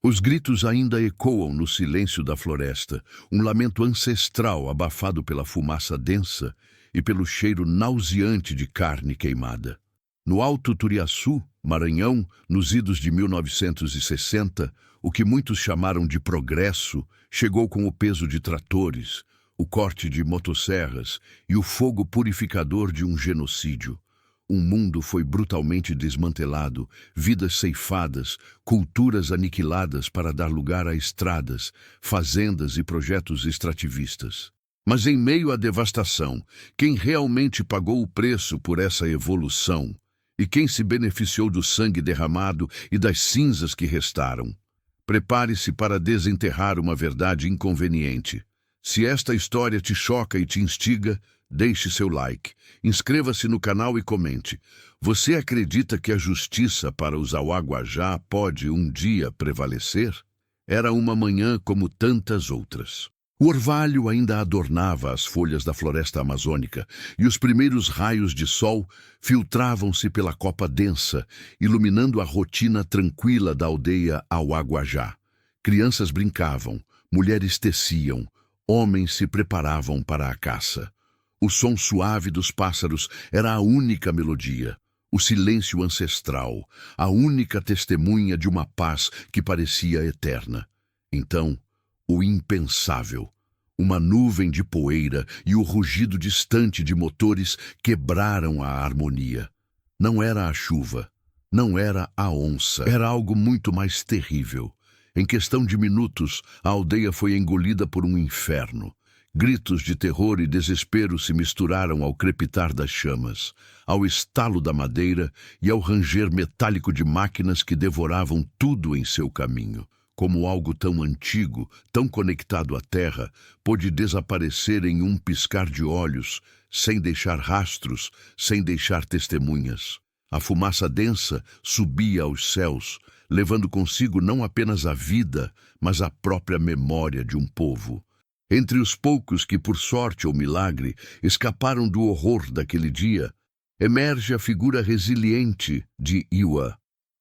Os gritos ainda ecoam no silêncio da floresta, um lamento ancestral abafado pela fumaça densa e pelo cheiro nauseante de carne queimada. No Alto Turiaçu, Maranhão, nos idos de 1960, o que muitos chamaram de progresso chegou com o peso de tratores, o corte de motosserras e o fogo purificador de um genocídio. Um mundo foi brutalmente desmantelado, vidas ceifadas, culturas aniquiladas para dar lugar a estradas, fazendas e projetos extrativistas. Mas em meio à devastação, quem realmente pagou o preço por essa evolução? E quem se beneficiou do sangue derramado e das cinzas que restaram? Prepare-se para desenterrar uma verdade inconveniente. Se esta história te choca e te instiga, deixe seu like, inscreva-se no canal e comente. Você acredita que a justiça para os Auaguajá pode um dia prevalecer? Era uma manhã como tantas outras. O orvalho ainda adornava as folhas da floresta amazônica e os primeiros raios de sol filtravam-se pela copa densa, iluminando a rotina tranquila da aldeia Auaguajá. Crianças brincavam, mulheres teciam, homens se preparavam para a caça. O som suave dos pássaros era a única melodia, o silêncio ancestral, a única testemunha de uma paz que parecia eterna. Então, o impensável. Uma nuvem de poeira e o rugido distante de motores quebraram a harmonia. Não era a chuva, não era a onça, era algo muito mais terrível. Em questão de minutos, a aldeia foi engolida por um inferno. Gritos de terror e desespero se misturaram ao crepitar das chamas, ao estalo da madeira e ao ranger metálico de máquinas que devoravam tudo em seu caminho. Como algo tão antigo, tão conectado à terra, pôde desaparecer em um piscar de olhos, sem deixar rastros, sem deixar testemunhas. A fumaça densa subia aos céus, levando consigo não apenas a vida, mas a própria memória de um povo. Entre os poucos que, por sorte ou milagre, escaparam do horror daquele dia, emerge a figura resiliente de Iwa.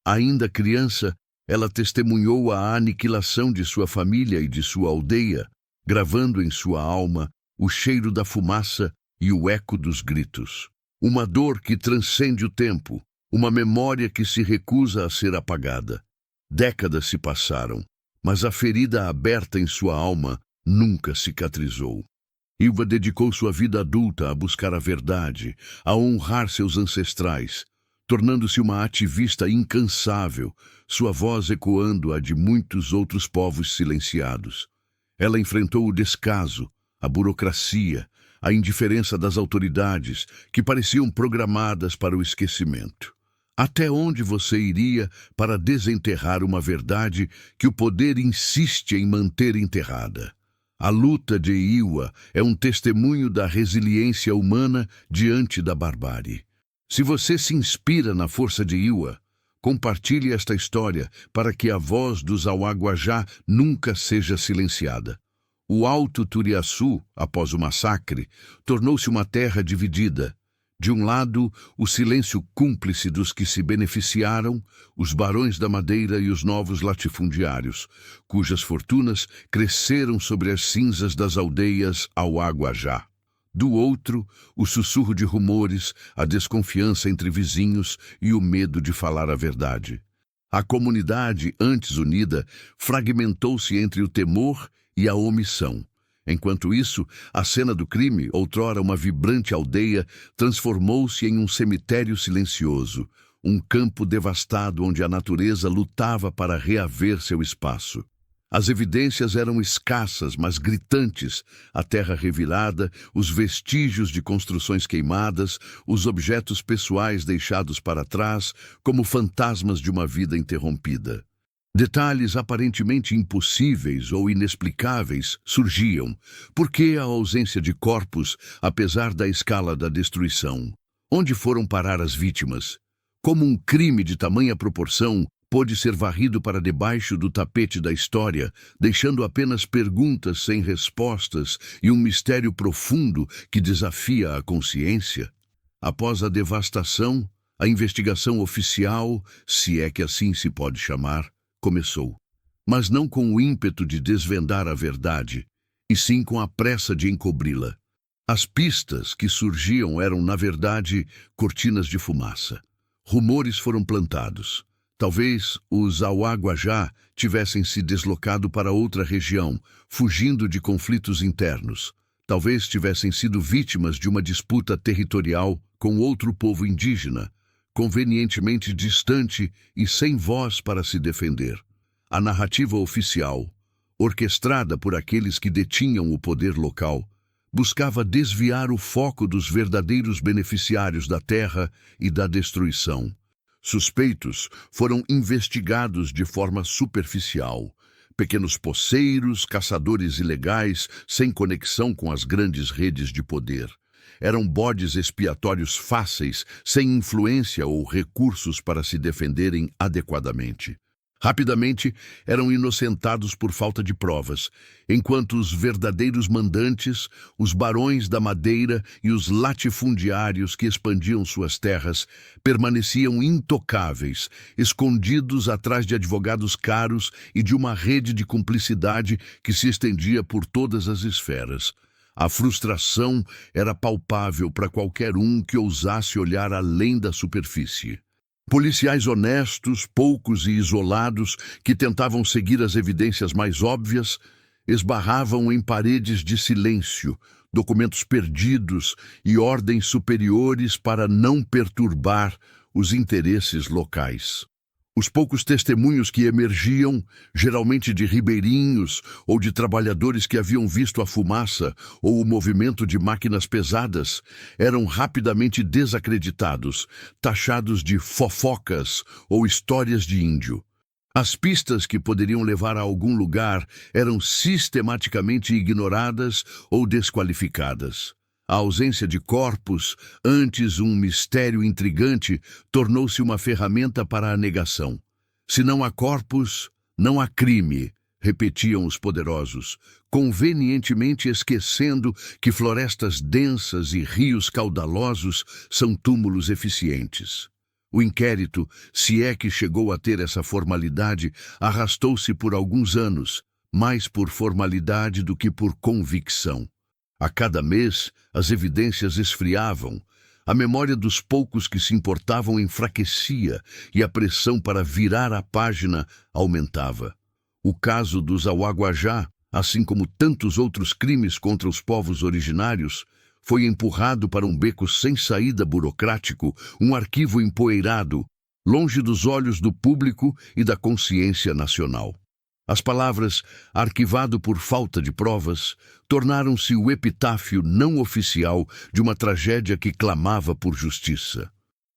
Ainda criança, ela testemunhou a aniquilação de sua família e de sua aldeia, gravando em sua alma o cheiro da fumaça e o eco dos gritos. Uma dor que transcende o tempo, uma memória que se recusa a ser apagada. Décadas se passaram, mas a ferida aberta em sua alma nunca cicatrizou. Iwa dedicou sua vida adulta a buscar a verdade, a honrar seus ancestrais, tornando-se uma ativista incansável, sua voz ecoando a de muitos outros povos silenciados. Ela enfrentou o descaso, a burocracia, a indiferença das autoridades, que pareciam programadas para o esquecimento. Até onde você iria para desenterrar uma verdade que o poder insiste em manter enterrada? A luta de Iwa é um testemunho da resiliência humana diante da barbárie. Se você se inspira na força de Iwa, compartilhe esta história para que a voz dos Auaguajá nunca seja silenciada. O Alto Turiaçu, após o massacre, tornou-se uma terra dividida. De um lado, o silêncio cúmplice dos que se beneficiaram, os barões da madeira e os novos latifundiários, cujas fortunas cresceram sobre as cinzas das aldeias Auaguajá. Do outro, o sussurro de rumores, a desconfiança entre vizinhos e o medo de falar a verdade. A comunidade, antes unida, fragmentou-se entre o temor e a omissão. Enquanto isso, a cena do crime, outrora uma vibrante aldeia, transformou-se em um cemitério silencioso, um campo devastado onde a natureza lutava para reaver seu espaço. As evidências eram escassas, mas gritantes: a terra revirada, os vestígios de construções queimadas, os objetos pessoais deixados para trás, como fantasmas de uma vida interrompida. Detalhes aparentemente impossíveis ou inexplicáveis surgiam. Por que a ausência de corpos, apesar da escala da destruição? Onde foram parar as vítimas? Como um crime de tamanha proporção pôde ser varrido para debaixo do tapete da história, deixando apenas perguntas sem respostas e um mistério profundo que desafia a consciência? Após a devastação, a investigação oficial, se é que assim se pode chamar, começou. mas não com o ímpeto de desvendar a verdade, e sim com a pressa de encobri-la. As pistas que surgiam eram, na verdade, cortinas de fumaça. Rumores foram plantados. Talvez os Auaguajá tivessem se deslocado para outra região, fugindo de conflitos internos. Talvez tivessem sido vítimas de uma disputa territorial com outro povo indígena, convenientemente distante e sem voz para se defender. A narrativa oficial, orquestrada por aqueles que detinham o poder local, buscava desviar o foco dos verdadeiros beneficiários da terra e da destruição. Suspeitos foram investigados de forma superficial. Pequenos poceiros, caçadores ilegais, sem conexão com as grandes redes de poder. Eram bodes expiatórios fáceis, sem influência ou recursos para se defenderem adequadamente. Rapidamente, eram inocentados por falta de provas, enquanto os verdadeiros mandantes, os barões da madeira e os latifundiários que expandiam suas terras, permaneciam intocáveis, escondidos atrás de advogados caros e de uma rede de cumplicidade que se estendia por todas as esferas. A frustração era palpável para qualquer um que ousasse olhar além da superfície. Policiais honestos, poucos e isolados, que tentavam seguir as evidências mais óbvias, esbarravam em paredes de silêncio, documentos perdidos e ordens superiores para não perturbar os interesses locais. Os poucos testemunhos que emergiam, geralmente de ribeirinhos ou de trabalhadores que haviam visto a fumaça ou o movimento de máquinas pesadas, eram rapidamente desacreditados, taxados de fofocas ou histórias de índio. As pistas que poderiam levar a algum lugar eram sistematicamente ignoradas ou desqualificadas. A ausência de corpos, antes um mistério intrigante, tornou-se uma ferramenta para a negação. Se não há corpos, não há crime, repetiam os poderosos, convenientemente esquecendo que florestas densas e rios caudalosos são túmulos eficientes. O inquérito, se é que chegou a ter essa formalidade, arrastou-se por alguns anos, mais por formalidade do que por convicção. A cada mês, as evidências esfriavam, a memória dos poucos que se importavam enfraquecia e a pressão para virar a página aumentava. O caso dos Auaguajá, assim como tantos outros crimes contra os povos originários, foi empurrado para um beco sem saída burocrático, um arquivo empoeirado, longe dos olhos do público e da consciência nacional. As palavras "arquivado por falta de provas" tornaram-se o epitáfio não oficial de uma tragédia que clamava por justiça.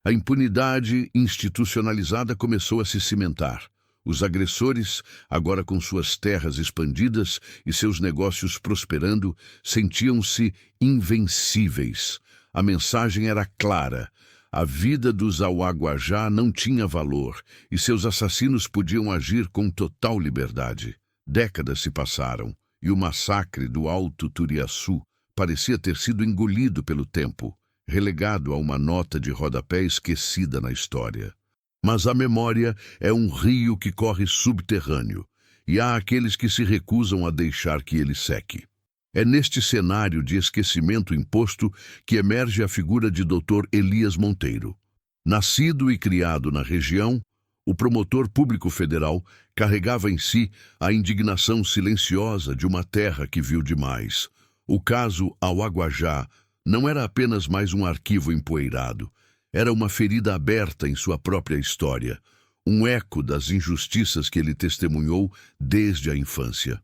A impunidade institucionalizada começou a se cimentar. Os agressores, agora com suas terras expandidas e seus negócios prosperando, sentiam-se invencíveis. A mensagem era clara. A vida dos Auaguajá não tinha valor e seus assassinos podiam agir com total liberdade. Décadas se passaram e o massacre do Alto Turiaçu parecia ter sido engolido pelo tempo, relegado a uma nota de rodapé esquecida na história. Mas a memória é um rio que corre subterrâneo e há aqueles que se recusam a deixar que ele seque. É neste cenário de esquecimento imposto que emerge a figura de Dr. Elias Monteiro. Nascido e criado na região, o promotor público federal carregava em si a indignação silenciosa de uma terra que viu demais. O caso Auaguajá não era apenas mais um arquivo empoeirado, era uma ferida aberta em sua própria história, um eco das injustiças que ele testemunhou desde a infância.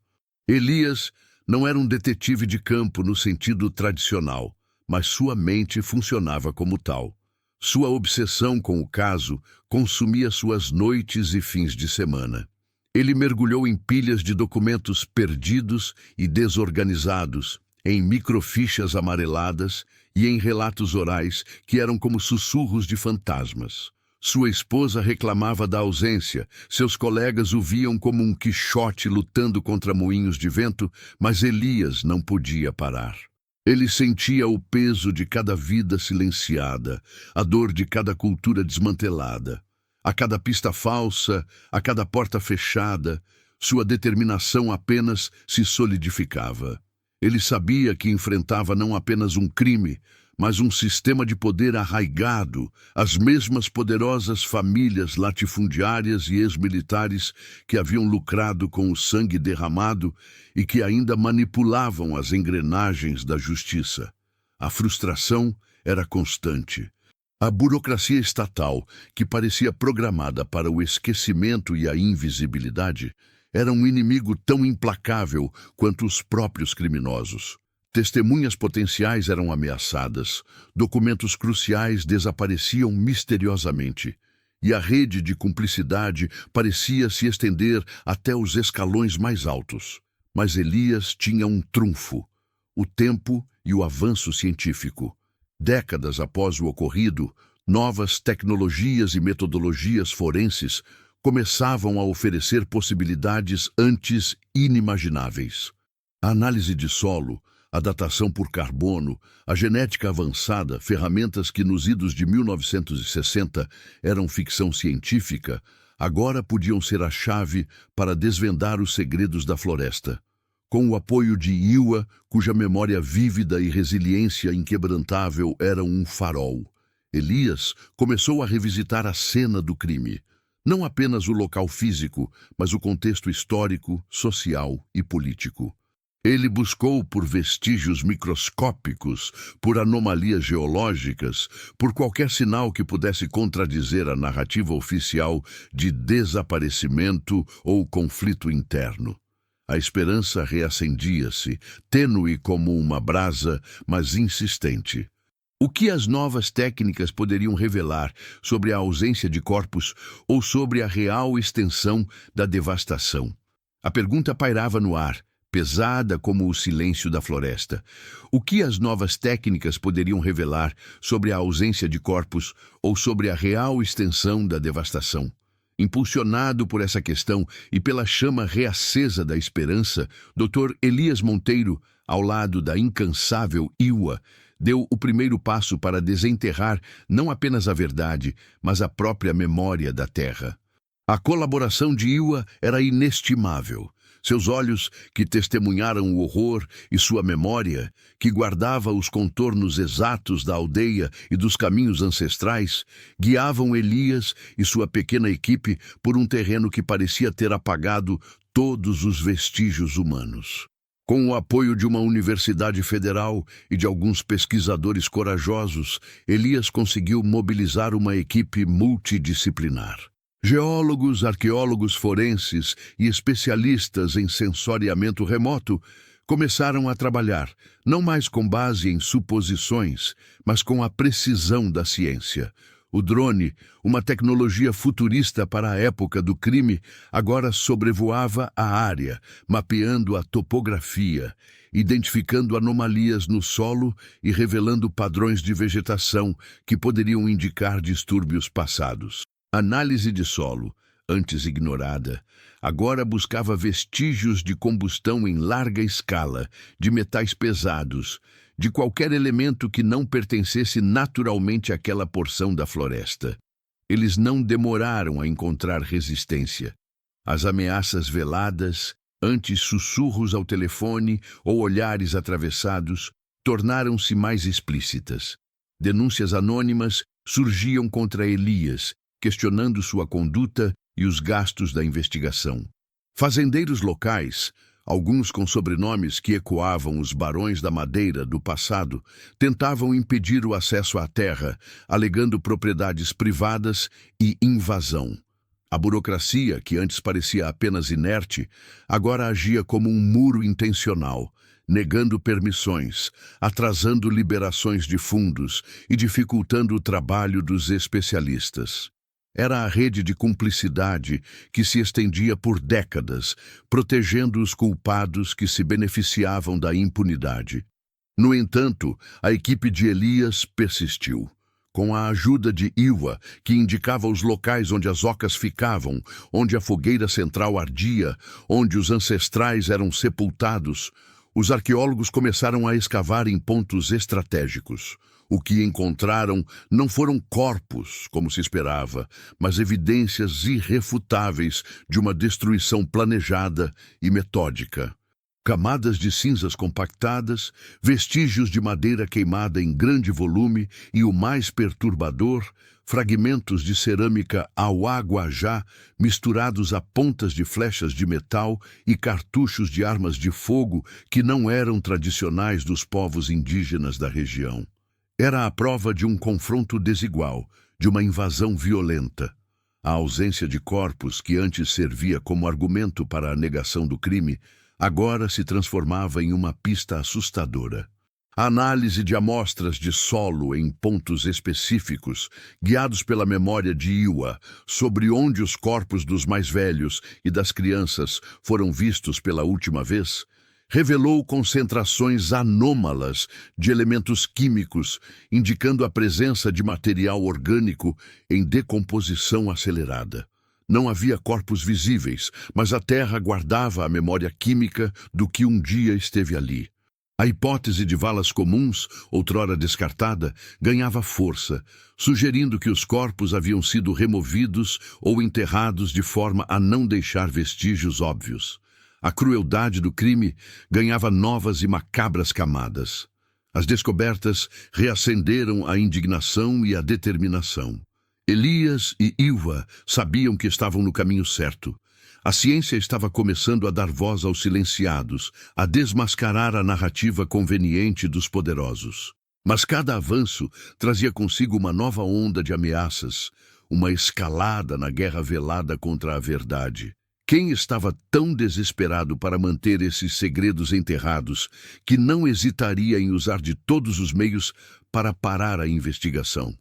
Elias não era um detetive de campo no sentido tradicional, mas sua mente funcionava como tal. Sua obsessão com o caso consumia suas noites e fins de semana. Ele mergulhou em pilhas de documentos perdidos e desorganizados, em microfichas amareladas e em relatos orais que eram como sussurros de fantasmas. Sua esposa reclamava da ausência, seus colegas o viam como um Quixote lutando contra moinhos de vento, mas Elias não podia parar. Ele sentia o peso de cada vida silenciada, a dor de cada cultura desmantelada. A cada pista falsa, a cada porta fechada, Sua determinação apenas se solidificava. Ele sabia que enfrentava não apenas um crime, mas um sistema de poder arraigado, as mesmas poderosas famílias latifundiárias e ex-militares que haviam lucrado com o sangue derramado e que ainda manipulavam as engrenagens da justiça. A frustração era constante. A burocracia estatal, que parecia programada para o esquecimento e a invisibilidade, era um inimigo tão implacável quanto os próprios criminosos. Testemunhas potenciais eram ameaçadas, documentos cruciais desapareciam misteriosamente, e a rede de cumplicidade parecia se estender até os escalões mais altos. Mas Elias tinha um trunfo: o tempo e o avanço científico. Décadas após o ocorrido, novas tecnologias e metodologias forenses começavam a oferecer possibilidades antes inimagináveis. A análise de solo, a datação por carbono, a genética avançada, ferramentas que nos idos de 1960 eram ficção científica, agora podiam ser a chave para desvendar os segredos da floresta. Com o apoio de Iwa, cuja memória vívida e resiliência inquebrantável eram um farol, Elias começou a revisitar a cena do crime. Não apenas o local físico, mas o contexto histórico, social e político. Ele buscou por vestígios microscópicos, por anomalias geológicas, por qualquer sinal que pudesse contradizer a narrativa oficial de desaparecimento ou conflito interno. A esperança reacendia-se, tênue como uma brasa, mas insistente. O que as novas técnicas poderiam revelar sobre a ausência de corpos ou sobre a real extensão da devastação? A pergunta pairava no ar, pesada como o silêncio da floresta. O que as novas técnicas poderiam revelar sobre a ausência de corpos ou sobre a real extensão da devastação? Impulsionado por essa questão e pela chama reacesa da esperança, Dr. Elias Monteiro, ao lado da incansável Iwa, deu o primeiro passo para desenterrar não apenas a verdade, mas a própria memória da Terra. A colaboração de Iwa era inestimável. Seus olhos, que testemunharam o horror, e sua memória, que guardava os contornos exatos da aldeia e dos caminhos ancestrais, guiavam Elias e sua pequena equipe por um terreno que parecia ter apagado todos os vestígios humanos. Com o apoio de uma universidade federal e de alguns pesquisadores corajosos, Elias conseguiu mobilizar uma equipe multidisciplinar. Geólogos, arqueólogos forenses e especialistas em sensoriamento remoto começaram a trabalhar, não mais com base em suposições, mas com a precisão da ciência. O drone, uma tecnologia futurista para a época do crime, agora sobrevoava a área, mapeando a topografia, identificando anomalias no solo e revelando padrões de vegetação que poderiam indicar distúrbios passados. Análise de solo, antes ignorada, agora buscava vestígios de combustão em larga escala, de metais pesados, de qualquer elemento que não pertencesse naturalmente àquela porção da floresta. Eles não demoraram a encontrar resistência. As ameaças veladas, antes sussurros ao telefone ou olhares atravessados, tornaram-se mais explícitas. Denúncias anônimas surgiam contra Elias, questionando sua conduta e os gastos da investigação. Fazendeiros locais, alguns com sobrenomes que ecoavam os barões da madeira do passado, tentavam impedir o acesso à terra, alegando propriedades privadas e invasão. A burocracia, que antes parecia apenas inerte, agora agia como um muro intencional, negando permissões, atrasando liberações de fundos e dificultando o trabalho dos especialistas. Era a rede de cumplicidade que se estendia por décadas, protegendo os culpados que se beneficiavam da impunidade. No entanto, a equipe de Elias persistiu. Com a ajuda de Iwa, que indicava os locais onde as ocas ficavam, onde a fogueira central ardia, onde os ancestrais eram sepultados, os arqueólogos começaram a escavar em pontos estratégicos. O que encontraram não foram corpos, como se esperava, mas evidências irrefutáveis de uma destruição planejada e metódica. Camadas de cinzas compactadas, vestígios de madeira queimada em grande volume e, o mais perturbador, fragmentos de cerâmica auá-guajá misturados a pontas de flechas de metal e cartuchos de armas de fogo que não eram tradicionais dos povos indígenas da região. Era a prova de um confronto desigual, de uma invasão violenta. A ausência de corpos, que antes servia como argumento para a negação do crime, agora se transformava em uma pista assustadora. A análise de amostras de solo em pontos específicos, guiados pela memória de Iwa, sobre onde os corpos dos mais velhos e das crianças foram vistos pela última vez, revelou concentrações anômalas de elementos químicos, indicando a presença de material orgânico em decomposição acelerada. Não havia corpos visíveis, mas a Terra guardava a memória química do que um dia esteve ali. A hipótese de valas comuns, outrora descartada, ganhava força, sugerindo que os corpos haviam sido removidos ou enterrados de forma a não deixar vestígios óbvios. A crueldade do crime ganhava novas e macabras camadas. As descobertas reacenderam a indignação e a determinação. Elias e Iwa sabiam que estavam no caminho certo. A ciência estava começando a dar voz aos silenciados, a desmascarar a narrativa conveniente dos poderosos. Mas cada avanço trazia consigo uma nova onda de ameaças, uma escalada na guerra velada contra a verdade. Quem estava tão desesperado para manter esses segredos enterrados que não hesitaria em usar de todos os meios para parar a investigação?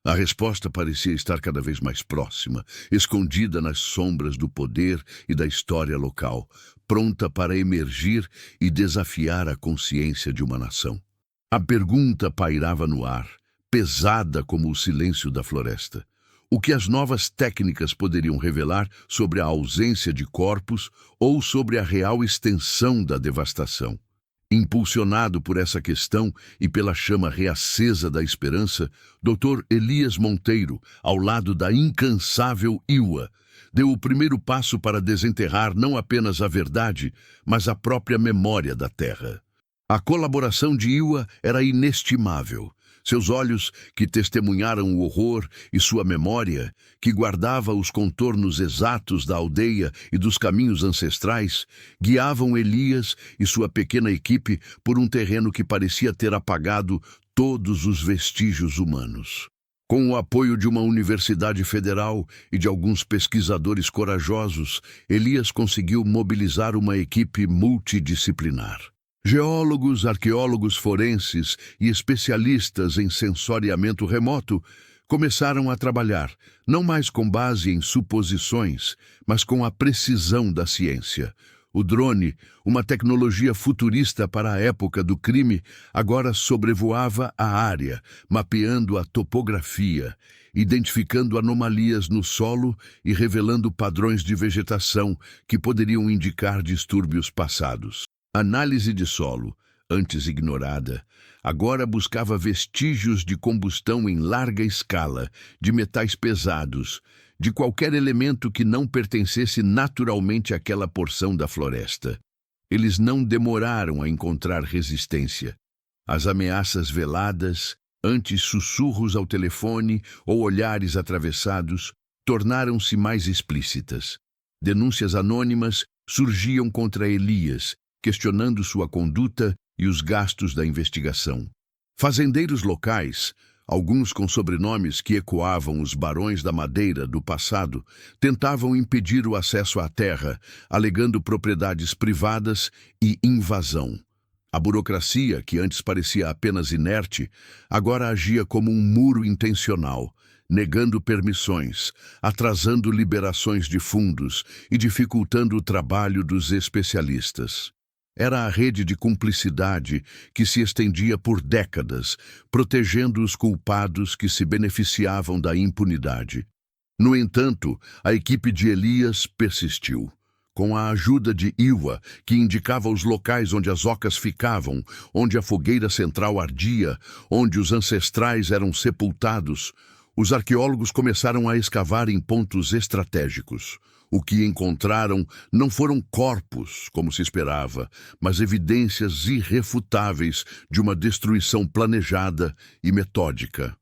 A resposta parecia estar cada vez mais próxima, escondida nas sombras do poder e da história local, pronta para emergir e desafiar a consciência de uma nação. A pergunta pairava no ar, pesada como o silêncio da floresta. O que as novas técnicas poderiam revelar sobre a ausência de corpos ou sobre a real extensão da devastação? Impulsionado por essa questão e pela chama reacesa da esperança, Dr. Elias Monteiro, ao lado da incansável Iwa, deu o primeiro passo para desenterrar não apenas a verdade, mas a própria memória da Terra. A colaboração de Iwa era inestimável. Seus olhos, que testemunharam o horror, e sua memória, que guardava os contornos exatos da aldeia e dos caminhos ancestrais, guiavam Elias e sua pequena equipe por um terreno que parecia ter apagado todos os vestígios humanos. Com o apoio de uma universidade federal e de alguns pesquisadores corajosos, Elias conseguiu mobilizar uma equipe multidisciplinar. Geólogos, arqueólogos forenses e especialistas em sensoriamento remoto começaram a trabalhar, não mais com base em suposições, mas com a precisão da ciência. O drone, uma tecnologia futurista para a época do crime, agora sobrevoava a área, mapeando a topografia, identificando anomalias no solo e revelando padrões de vegetação que poderiam indicar distúrbios passados. Análise de solo, antes ignorada, agora buscava vestígios de combustão em larga escala, de metais pesados, de qualquer elemento que não pertencesse naturalmente àquela porção da floresta. Eles não demoraram a encontrar resistência. As ameaças veladas, antes sussurros ao telefone ou olhares atravessados, tornaram-se mais explícitas. Denúncias anônimas surgiam contra Elias, questionando sua conduta e os gastos da investigação. Fazendeiros locais, alguns com sobrenomes que ecoavam os barões da madeira do passado, tentavam impedir o acesso à terra, alegando propriedades privadas e invasão. A burocracia, que antes parecia apenas inerte, agora agia como um muro intencional, negando permissões, atrasando liberações de fundos e dificultando o trabalho dos especialistas. Era a rede de cumplicidade que se estendia por décadas, protegendo os culpados que se beneficiavam da impunidade. No entanto, a equipe de Elias persistiu. com a ajuda de Iwa, que indicava os locais onde as ocas ficavam, onde a fogueira central ardia, onde os ancestrais eram sepultados, os arqueólogos começaram a escavar em pontos estratégicos. O que encontraram não foram corpos, como se esperava, mas evidências irrefutáveis de uma destruição planejada e metódica.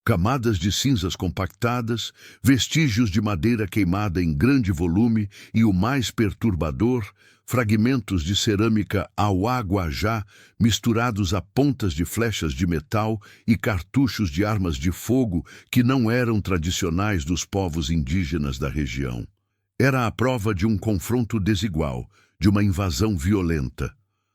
Camadas de cinzas compactadas, vestígios de madeira queimada em grande volume e, o mais perturbador, fragmentos de cerâmica auá-guajá misturados a pontas de flechas de metal e cartuchos de armas de fogo que não eram tradicionais dos povos indígenas da região. Era a prova de um confronto desigual, de uma invasão violenta.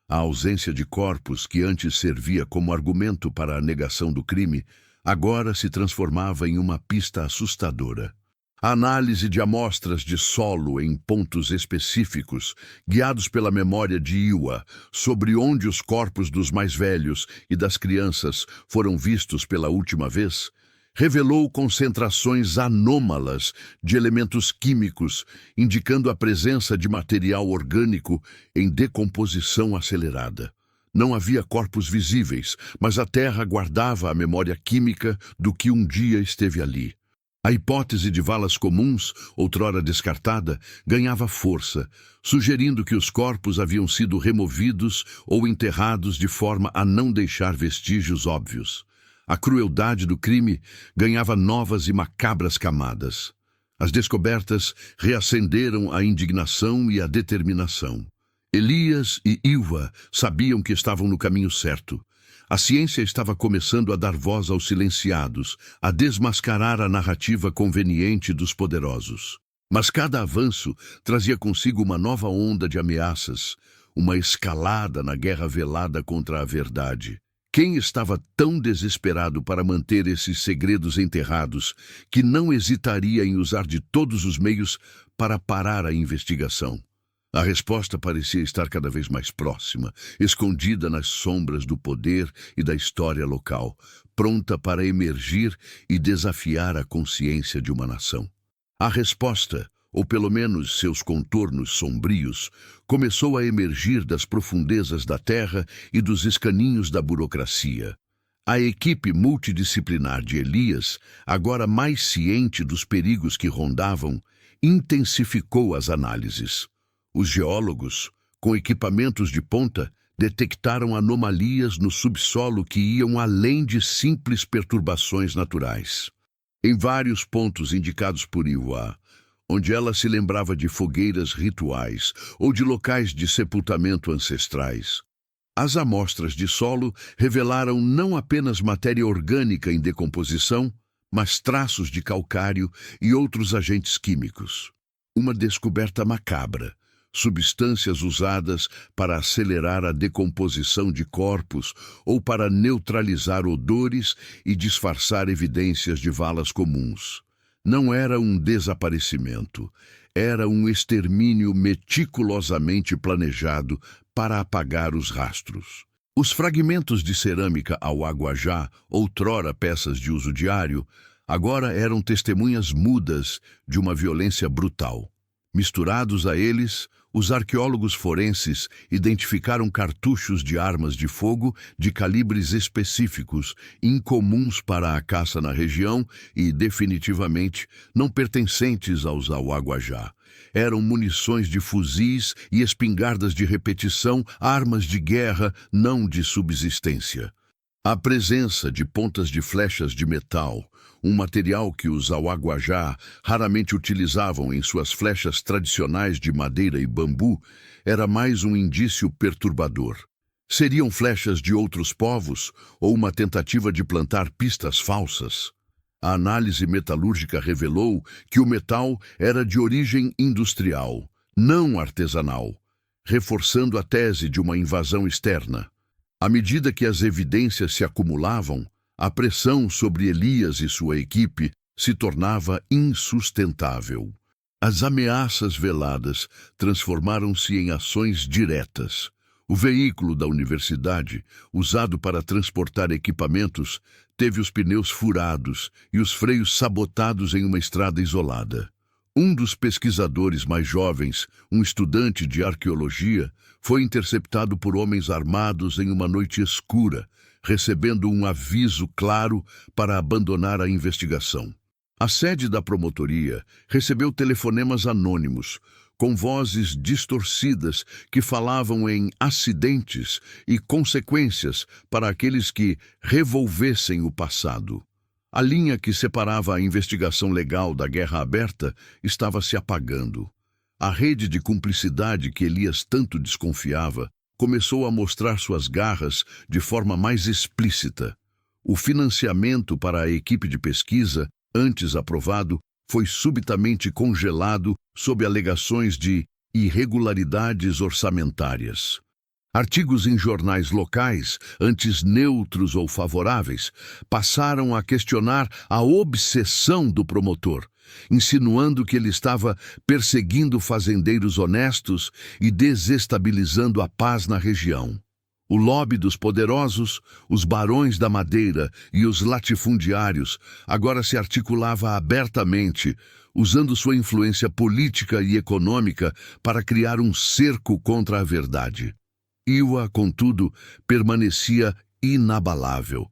A ausência de corpos, que antes servia como argumento para a negação do crime, agora se transformava em uma pista assustadora. A análise de amostras de solo em pontos específicos, guiados pela memória de Iwa, sobre onde os corpos dos mais velhos e das crianças foram vistos pela última vez, revelou concentrações anômalas de elementos químicos, indicando a presença de material orgânico em decomposição acelerada. Não havia corpos visíveis, mas a terra guardava a memória química do que um dia esteve ali. A hipótese de valas comuns, outrora descartada, ganhava força, sugerindo que os corpos haviam sido removidos ou enterrados de forma a não deixar vestígios óbvios. A crueldade do crime ganhava novas e macabras camadas. As descobertas reacenderam a indignação e a determinação. Elias e Iwa sabiam que estavam no caminho certo. A ciência estava começando a dar voz aos silenciados, a desmascarar a narrativa conveniente dos poderosos. Mas cada avanço trazia consigo uma nova onda de ameaças, uma escalada na guerra velada contra a verdade. Quem estava tão desesperado para manter esses segredos enterrados que não hesitaria em usar de todos os meios para parar a investigação? A resposta parecia estar cada vez mais próxima, escondida nas sombras do poder e da história local, pronta para emergir e desafiar a consciência de uma nação. A resposta, ou pelo menos seus contornos sombrios, começou a emergir das profundezas da terra e dos escaninhos da burocracia. A equipe multidisciplinar de Elias, agora mais ciente dos perigos que rondavam, intensificou as análises. Os geólogos, com equipamentos de ponta, detectaram anomalias no subsolo que iam além de simples perturbações naturais. Em vários pontos indicados por Iwa, onde ela se lembrava de fogueiras rituais ou de locais de sepultamento ancestrais, as amostras de solo revelaram não apenas matéria orgânica em decomposição, mas traços de calcário e outros agentes químicos. Uma descoberta macabra. Substâncias usadas para acelerar a decomposição de corpos ou para neutralizar odores e disfarçar evidências de valas comuns. Não era um desaparecimento, era um extermínio meticulosamente planejado para apagar os rastros. Os fragmentos de cerâmica auá-guajá, outrora peças de uso diário, agora eram testemunhas mudas de uma violência brutal. Misturados a eles, os arqueólogos forenses identificaram cartuchos de armas de fogo de calibres específicos, incomuns para a caça na região e, definitivamente, não pertencentes aos auá-guajá. Eram munições de fuzis e espingardas de repetição, armas de guerra, não de subsistência. A presença de pontas de flechas de metal, um material que os auá-guajá raramente utilizavam em suas flechas tradicionais de madeira e bambu, era mais um indício perturbador. Seriam flechas de outros povos ou uma tentativa de plantar pistas falsas? A análise metalúrgica revelou que o metal era de origem industrial, não artesanal, reforçando a tese de uma invasão externa. À medida que as evidências se acumulavam, a pressão sobre Elias e sua equipe se tornava insustentável. As ameaças veladas transformaram-se em ações diretas. O veículo da universidade, usado para transportar equipamentos, teve os pneus furados e os freios sabotados em uma estrada isolada. Um dos pesquisadores mais jovens, um estudante de arqueologia, foi interceptado por homens armados em uma noite escura, recebendo um aviso claro para abandonar a investigação. A sede da promotoria recebeu telefonemas anônimos, com vozes distorcidas que falavam em acidentes e consequências para aqueles que revolvessem o passado. A linha que separava a investigação legal da guerra aberta estava se apagando. A rede de cumplicidade que Elias tanto desconfiava começou a mostrar suas garras de forma mais explícita. O financiamento para a equipe de pesquisa, antes aprovado, foi subitamente congelado sob alegações de irregularidades orçamentárias. Artigos em jornais locais, antes neutros ou favoráveis, passaram a questionar a obsessão do promotor, insinuando que ele estava perseguindo fazendeiros honestos e desestabilizando a paz na região. O lobby dos poderosos, os barões da madeira e os latifundiários agora se articulava abertamente, usando sua influência política e econômica para criar um cerco contra a verdade. Iwa, contudo, permanecia inabalável.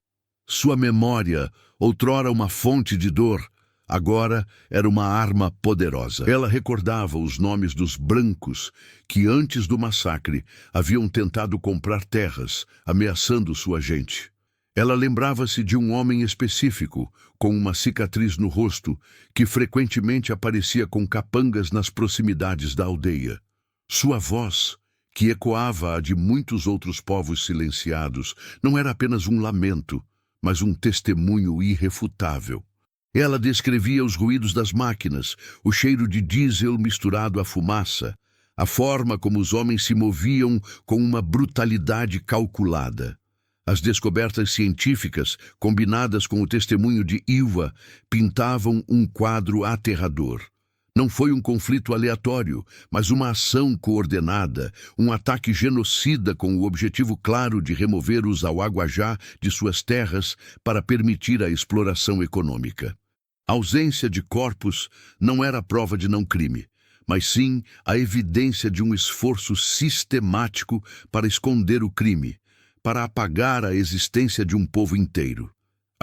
Sua memória, outrora uma fonte de dor, agora era uma arma poderosa. Ela recordava os nomes dos brancos que, antes do massacre, haviam tentado comprar terras, ameaçando sua gente. Ela lembrava-se de um homem específico, com uma cicatriz no rosto, que frequentemente aparecia com capangas nas proximidades da aldeia. Sua voz, que ecoava a de muitos outros povos silenciados, não era apenas um lamento, mas um testemunho irrefutável. Ela descrevia os ruídos das máquinas, o cheiro de diesel misturado à fumaça, a forma como os homens se moviam com uma brutalidade calculada. As descobertas científicas, combinadas com o testemunho de Iwa, pintavam um quadro aterrador. Não foi um conflito aleatório, mas uma ação coordenada, um ataque genocida com o objetivo claro de remover os Auaguajá de suas terras para permitir a exploração econômica. A ausência de corpos não era prova de não crime, mas sim a evidência de um esforço sistemático para esconder o crime, para apagar a existência de um povo inteiro.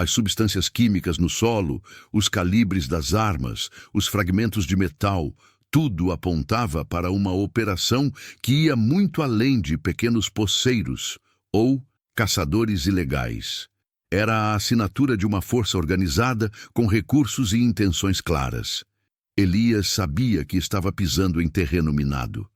As substâncias químicas no solo, os calibres das armas, os fragmentos de metal, tudo apontava para uma operação que ia muito além de pequenos poceiros ou caçadores ilegais. Era a assinatura de uma força organizada com recursos e intenções claras. Elias sabia que estava pisando em terreno minado.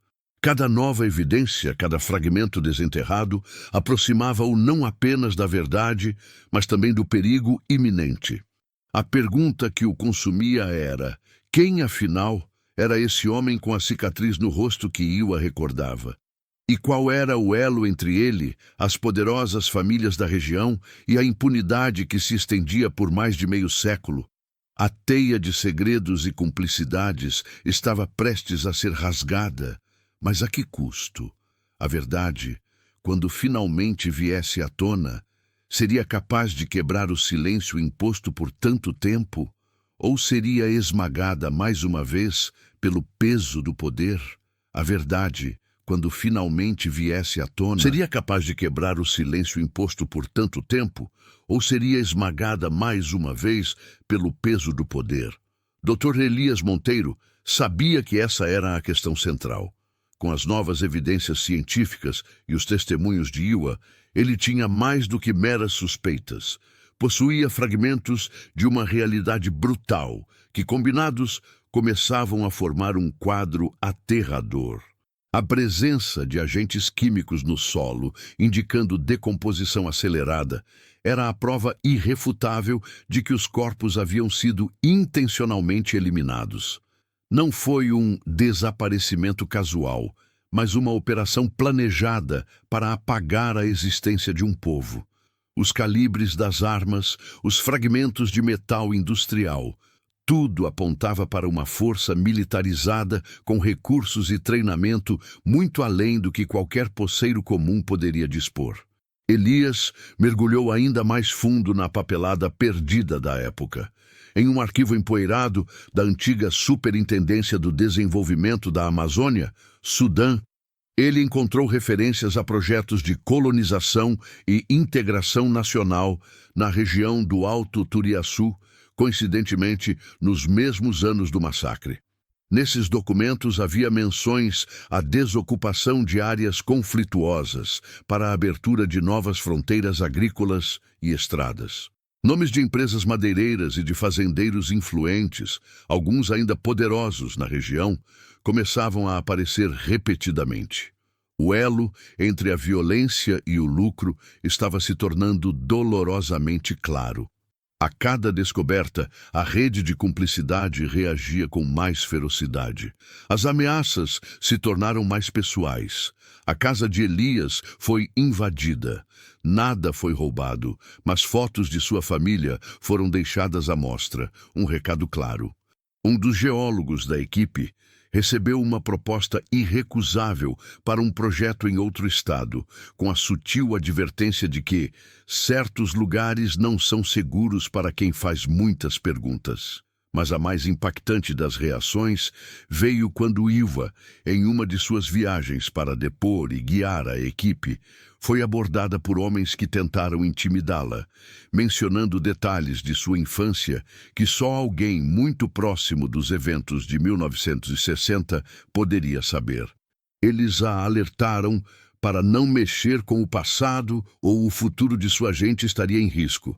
Cada nova evidência, cada fragmento desenterrado, aproximava-o não apenas da verdade, mas também do perigo iminente. A pergunta que o consumia era: quem, afinal, era esse homem com a cicatriz no rosto que Iwa recordava? E qual era o elo entre ele, as poderosas famílias da região e a impunidade que se estendia por mais de meio século? A teia de segredos e cumplicidades estava prestes a ser rasgada. Mas a que custo? A verdade, quando finalmente viesse à tona, seria capaz de quebrar o silêncio imposto por tanto tempo? Ou seria esmagada mais uma vez pelo peso do poder? A verdade, quando finalmente viesse à tona, seria capaz de quebrar o silêncio imposto por tanto tempo? Ou seria esmagada mais uma vez pelo peso do poder? Dr. Elias Monteiro sabia que essa era a questão central. Com as novas evidências científicas e os testemunhos de Iwa, ele tinha mais do que meras suspeitas. Possuía fragmentos de uma realidade brutal, que, combinados, começavam a formar um quadro aterrador. A presença de agentes químicos no solo, indicando decomposição acelerada, era a prova irrefutável de que os corpos haviam sido intencionalmente eliminados. Não foi um desaparecimento casual, mas uma operação planejada para apagar a existência de um povo. Os calibres das armas, os fragmentos de metal industrial, tudo apontava para uma força militarizada com recursos e treinamento muito além do que qualquer poceiro comum poderia dispor. Elias mergulhou ainda mais fundo na papelada perdida da época. Em um arquivo empoeirado da antiga Superintendência do Desenvolvimento da Amazônia, Sudã, ele encontrou referências a projetos de colonização e integração nacional na região do Alto Turiaçu, coincidentemente nos mesmos anos do massacre. Nesses documentos havia menções à desocupação de áreas conflituosas para a abertura de novas fronteiras agrícolas e estradas. Nomes de empresas madeireiras e de fazendeiros influentes, alguns ainda poderosos na região, começavam a aparecer repetidamente. O elo entre a violência e o lucro estava se tornando dolorosamente claro. A cada descoberta, a rede de cumplicidade reagia com mais ferocidade. As ameaças se tornaram mais pessoais. A casa de Elias foi invadida. Nada foi roubado, mas fotos de sua família foram deixadas à mostra. Um recado claro. Um dos geólogos da equipe recebeu uma proposta irrecusável para um projeto em outro estado, com a sutil advertência de que certos lugares não são seguros para quem faz muitas perguntas. Mas a mais impactante das reações veio quando Ilva, em uma de suas viagens para depor e guiar a equipe, foi abordada por homens que tentaram intimidá-la, mencionando detalhes de sua infância que só alguém muito próximo dos eventos de 1960 poderia saber. Eles a alertaram para não mexer com o passado ou o futuro de sua gente estaria em risco.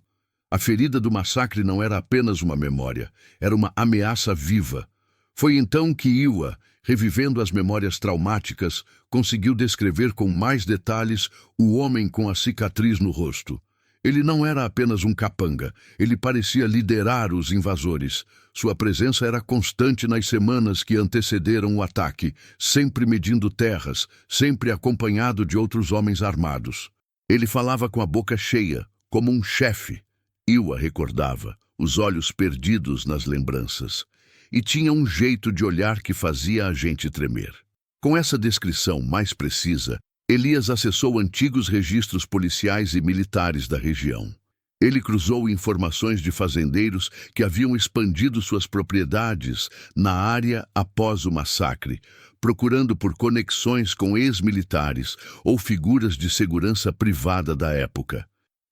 A ferida do massacre não era apenas uma memória, era uma ameaça viva. Foi então que Ilva, revivendo as memórias traumáticas, conseguiu descrever com mais detalhes o homem com a cicatriz no rosto. Ele não era apenas um capanga, ele parecia liderar os invasores. Sua presença era constante nas semanas que antecederam o ataque, sempre medindo terras, sempre acompanhado de outros homens armados. Ele falava com a boca cheia, como um chefe. Ilva recordava, os olhos perdidos nas lembranças, e tinha um jeito de olhar que fazia a gente tremer. Com essa descrição mais precisa, Elias acessou antigos registros policiais e militares da região. Ele cruzou informações de fazendeiros que haviam expandido suas propriedades na área após o massacre, procurando por conexões com ex-militares ou figuras de segurança privada da época.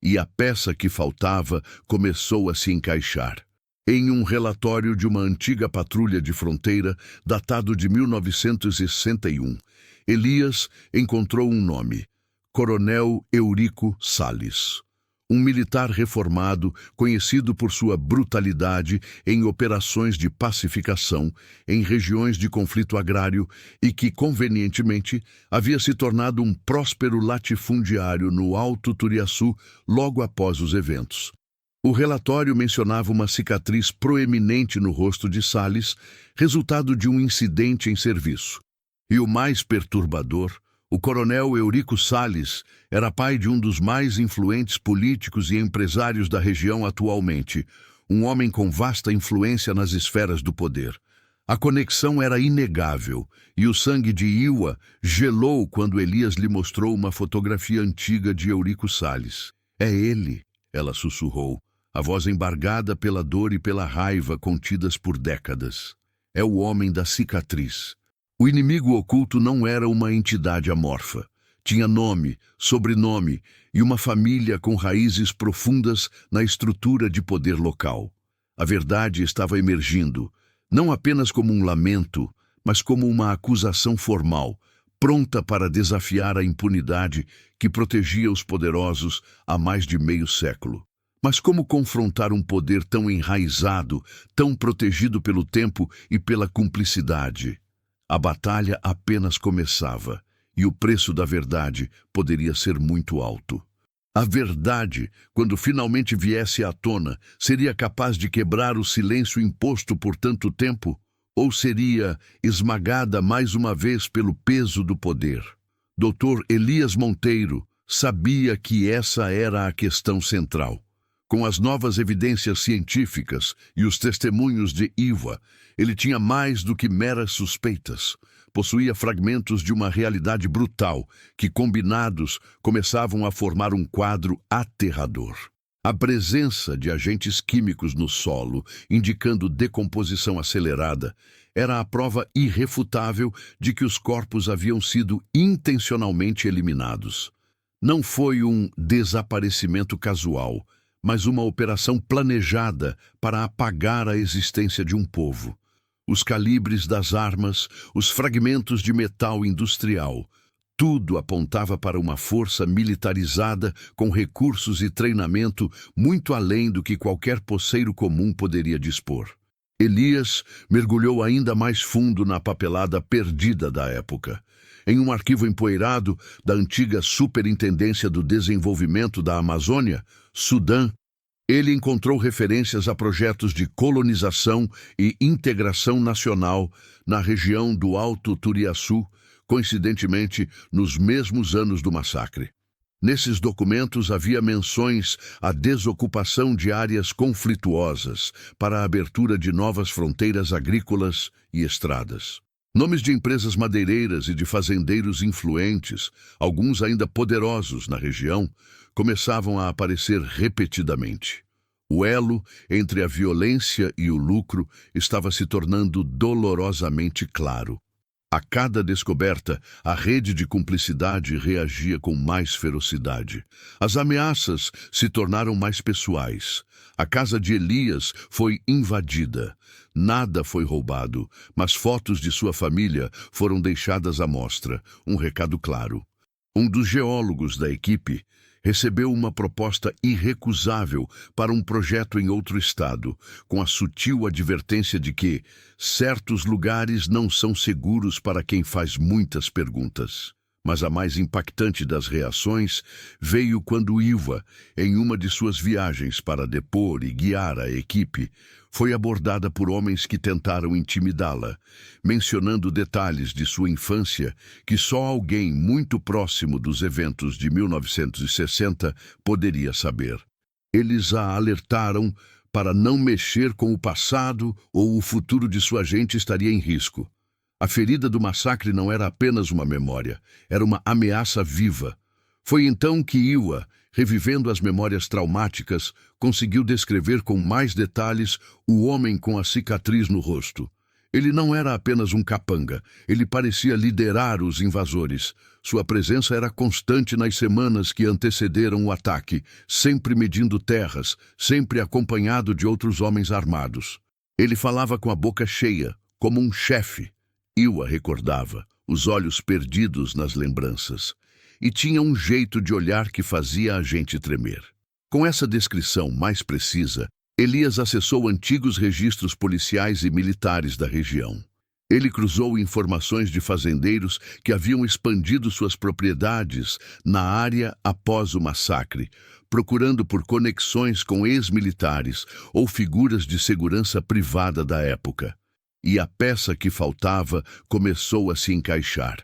E a peça que faltava começou a se encaixar. Em um relatório de uma antiga patrulha de fronteira, datado de 1961, Elias encontrou um nome: Coronel Eurico Salles. Um militar reformado, conhecido por sua brutalidade em operações de pacificação em regiões de conflito agrário e que, convenientemente, havia se tornado um próspero latifundiário no Alto Turiaçu logo após os eventos. O relatório mencionava uma cicatriz proeminente no rosto de Salles, resultado de um incidente em serviço. E o mais perturbador, o coronel Eurico Salles era pai de um dos mais influentes políticos e empresários da região atualmente, um homem com vasta influência nas esferas do poder. A conexão era inegável, e o sangue de Ilva gelou quando Elias lhe mostrou uma fotografia antiga de Eurico Salles. "É ele", ela sussurrou, a voz embargada pela dor e pela raiva contidas por décadas. "É o homem da cicatriz." O inimigo oculto não era uma entidade amorfa. Tinha nome, sobrenome e uma família com raízes profundas na estrutura de poder local. A verdade estava emergindo, não apenas como um lamento, mas como uma acusação formal, pronta para desafiar a impunidade que protegia os poderosos há mais de meio século. Mas como confrontar um poder tão enraizado, tão protegido pelo tempo e pela cumplicidade? A batalha apenas começava, e o preço da verdade poderia ser muito alto. A verdade, quando finalmente viesse à tona, seria capaz de quebrar o silêncio imposto por tanto tempo, ou seria esmagada mais uma vez pelo peso do poder? Dr. Elias Monteiro sabia que essa era a questão central. Com as novas evidências científicas e os testemunhos de Ilva, ele tinha mais do que meras suspeitas. possuía fragmentos de uma realidade brutal que, combinados, começavam a formar um quadro aterrador. A presença de agentes químicos no solo, indicando decomposição acelerada, era a prova irrefutável de que os corpos haviam sido intencionalmente eliminados. Não foi um desaparecimento casual, mas uma operação planejada para apagar a existência de um povo. Os calibres das armas, os fragmentos de metal industrial, tudo apontava para uma força militarizada com recursos e treinamento muito além do que qualquer poceiro comum poderia dispor. Elias mergulhou ainda mais fundo na papelada perdida da época. Em um arquivo empoeirado da antiga Superintendência do Desenvolvimento da Amazônia, Sudã, ele encontrou referências a projetos de colonização e integração nacional na região do Alto Turiaçu, coincidentemente nos mesmos anos do massacre. Nesses documentos havia menções à desocupação de áreas conflituosas para a abertura de novas fronteiras agrícolas e estradas. Nomes de empresas madeireiras e de fazendeiros influentes, alguns ainda poderosos na região, começavam a aparecer repetidamente. O elo entre a violência e o lucro estava se tornando dolorosamente claro. A cada descoberta, a rede de cumplicidade reagia com mais ferocidade. As ameaças se tornaram mais pessoais. A casa de Elias foi invadida. Nada foi roubado, mas fotos de sua família foram deixadas à mostra. Um recado claro. Um dos geólogos da equipe recebeu uma proposta irrecusável para um projeto em outro estado, com a sutil advertência de que certos lugares não são seguros para quem faz muitas perguntas. Mas a mais impactante das reações veio quando Ilva, em uma de suas viagens para depor e guiar a equipe, foi abordada por homens que tentaram intimidá-la, mencionando detalhes de sua infância que só alguém muito próximo dos eventos de 1960 poderia saber. Eles a alertaram para não mexer com o passado ou o futuro de sua gente estaria em risco. A ferida do massacre não era apenas uma memória, era uma ameaça viva. Foi então que Ilva, revivendo as memórias traumáticas, conseguiu descrever com mais detalhes o homem com a cicatriz no rosto. Ele não era apenas um capanga, ele parecia liderar os invasores. Sua presença era constante nas semanas que antecederam o ataque, sempre medindo terras, sempre acompanhado de outros homens armados. Ele falava com a boca cheia, como um chefe. Ilva recordava, os olhos perdidos nas lembranças, e tinha um jeito de olhar que fazia a gente tremer. Com essa descrição mais precisa, Elias acessou antigos registros policiais e militares da região. Ele cruzou informações de fazendeiros que haviam expandido suas propriedades na área após o massacre, procurando por conexões com ex-militares ou figuras de segurança privada da época. E a peça que faltava começou a se encaixar.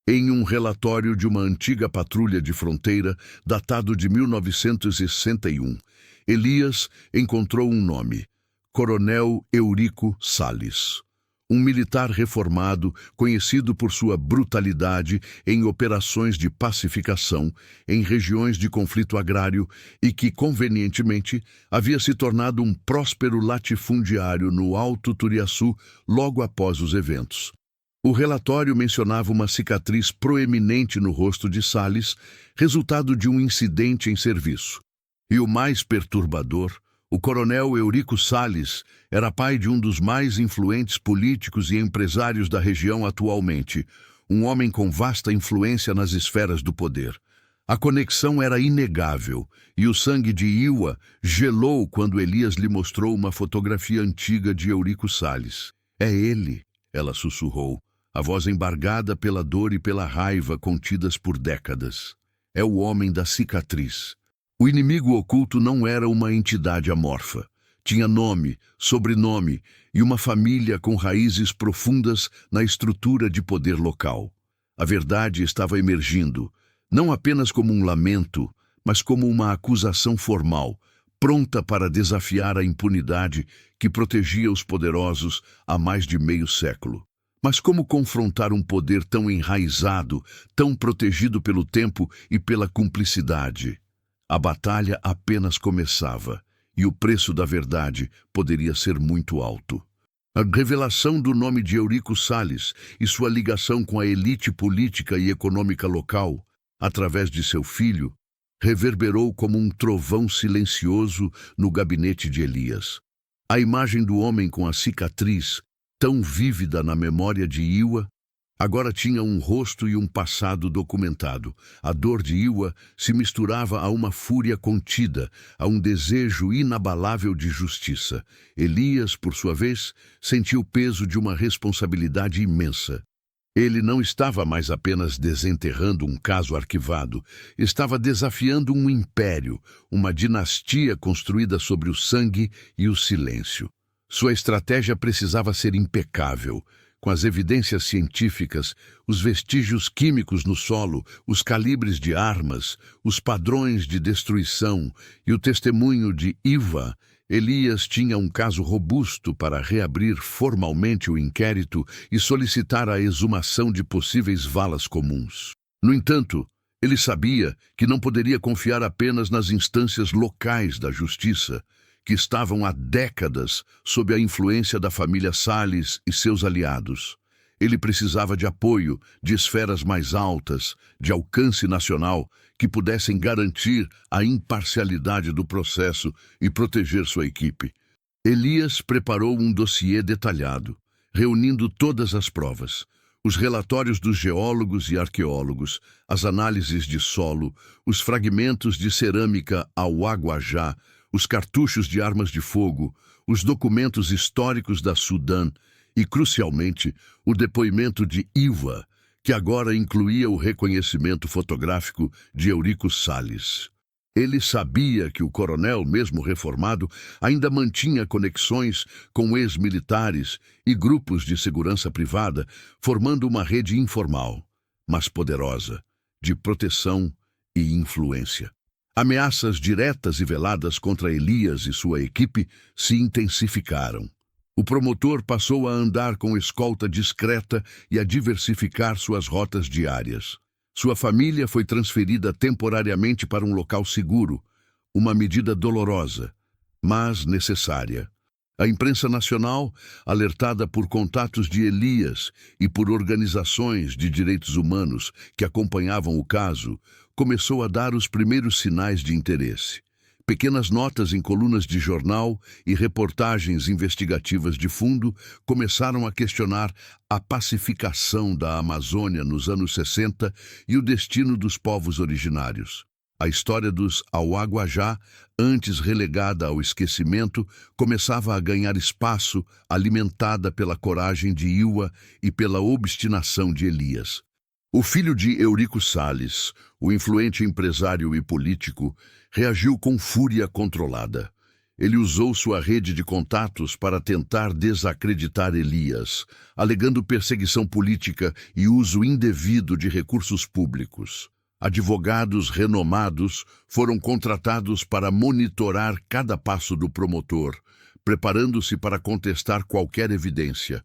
Em um relatório de uma antiga patrulha de fronteira, datado de 1961, Elias encontrou um nome: Coronel Eurico Salles. Um militar reformado, conhecido por sua brutalidade em operações de pacificação em regiões de conflito agrário e que, convenientemente, havia se tornado um próspero latifundiário no Alto Turiaçu logo após os eventos. O relatório mencionava uma cicatriz proeminente no rosto de Salles, resultado de um incidente em serviço. E o mais perturbador, o coronel Eurico Salles era pai de um dos mais influentes políticos e empresários da região atualmente, um homem com vasta influência nas esferas do poder. A conexão era inegável, e o sangue de Ilva gelou quando Elias lhe mostrou uma fotografia antiga de Eurico Salles. "É ele", ela sussurrou, a voz embargada pela dor e pela raiva contidas por décadas. "É o homem da cicatriz." O inimigo oculto não era uma entidade amorfa. Tinha nome, sobrenome e uma família com raízes profundas na estrutura de poder local. A verdade estava emergindo, não apenas como um lamento, mas como uma acusação formal, pronta para desafiar a impunidade que protegia os poderosos há mais de meio século. Mas como confrontar um poder tão enraizado, tão protegido pelo tempo e pela cumplicidade? A batalha apenas começava, e o preço da verdade poderia ser muito alto. A revelação do nome de Eurico Salles e sua ligação com a elite política e econômica local, através de seu filho, reverberou como um trovão silencioso no gabinete de Elias. A imagem do homem com a cicatriz, tão vívida na memória de Iwa, agora tinha um rosto e um passado documentado. A dor de Iwa se misturava a uma fúria contida, a um desejo inabalável de justiça. Elias, por sua vez, sentiu o peso de uma responsabilidade imensa. Ele não estava mais apenas desenterrando um caso arquivado, estava desafiando um império, uma dinastia construída sobre o sangue e o silêncio. Sua estratégia precisava ser impecável, com as evidências científicas, os vestígios químicos no solo, os calibres de armas, os padrões de destruição e o testemunho de Iwa. Elias tinha um caso robusto para reabrir formalmente o inquérito e solicitar a exumação de possíveis valas comuns. No entanto, ele sabia que não poderia confiar apenas nas instâncias locais da justiça, que estavam há décadas sob a influência da família Salles e seus aliados. Ele precisava de apoio de esferas mais altas, de alcance nacional, que pudessem garantir a imparcialidade do processo e proteger sua equipe. Elias preparou um dossiê detalhado, reunindo todas as provas, os relatórios dos geólogos e arqueólogos, as análises de solo, os fragmentos de cerâmica Awaguajá, os cartuchos de armas de fogo, os documentos históricos da Sudã e, crucialmente, o depoimento de Iwa, que agora incluía o reconhecimento fotográfico de Eurico Salles. Ele sabia que o coronel, mesmo reformado, ainda mantinha conexões com ex-militares e grupos de segurança privada, formando uma rede informal, mas poderosa, de proteção e influência. Ameaças diretas e veladas contra Elias e sua equipe se intensificaram. O promotor passou a andar com escolta discreta e a diversificar suas rotas diárias. Sua família foi transferida temporariamente para um local seguro, uma medida dolorosa, mas necessária. A imprensa nacional, alertada por contatos de Elias e por organizações de direitos humanos que acompanhavam o caso, começou a dar os primeiros sinais de interesse. Pequenas notas em colunas de jornal e reportagens investigativas de fundo começaram a questionar a pacificação da Amazônia nos anos 60 e o destino dos povos originários. A história dos Awaguajá, antes relegada ao esquecimento, começava a ganhar espaço, alimentada pela coragem de Iwa e pela obstinação de Elias. O filho de Eurico Salles, o influente empresário e político, reagiu com fúria controlada. Ele usou sua rede de contatos para tentar desacreditar Elias, alegando perseguição política e uso indevido de recursos públicos. Advogados renomados foram contratados para monitorar cada passo do promotor, preparando-se para contestar qualquer evidência.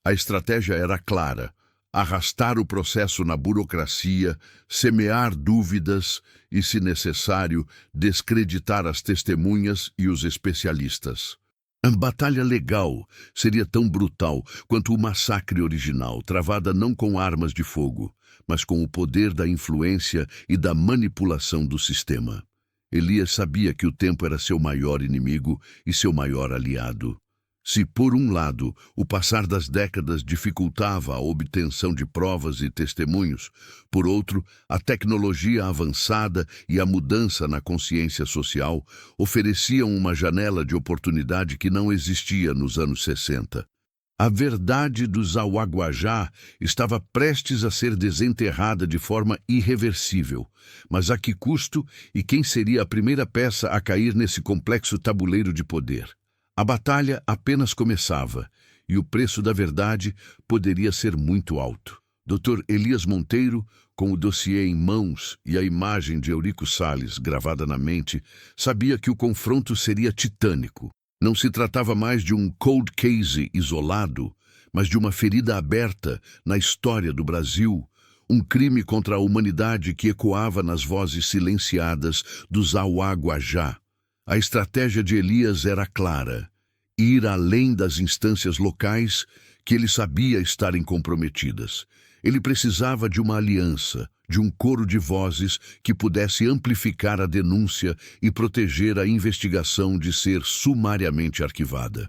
A estratégia era clara: arrastar o processo na burocracia, semear dúvidas e, se necessário, descreditar as testemunhas e os especialistas. A batalha legal seria tão brutal quanto o massacre original, travada não com armas de fogo, mas com o poder da influência e da manipulação do sistema. Elias sabia que o tempo era seu maior inimigo e seu maior aliado. Se, por um lado, o passar das décadas dificultava a obtenção de provas e testemunhos, por outro, a tecnologia avançada e a mudança na consciência social ofereciam uma janela de oportunidade que não existia nos anos 60. A verdade dos Awaguajá estava prestes a ser desenterrada de forma irreversível, mas a que custo e quem seria a primeira peça a cair nesse complexo tabuleiro de poder? A batalha apenas começava, e o preço da verdade poderia ser muito alto. Dr. Elias Monteiro, com o dossiê em mãos e a imagem de Eurico Salles gravada na mente, sabia que o confronto seria titânico. Não se tratava mais de um cold case isolado, mas de uma ferida aberta na história do Brasil, um crime contra a humanidade que ecoava nas vozes silenciadas dos Auá-Guajá. A estratégia de Elias era clara: ir além das instâncias locais que ele sabia estarem comprometidas. Ele precisava de uma aliança, de um coro de vozes que pudesse amplificar a denúncia e proteger a investigação de ser sumariamente arquivada.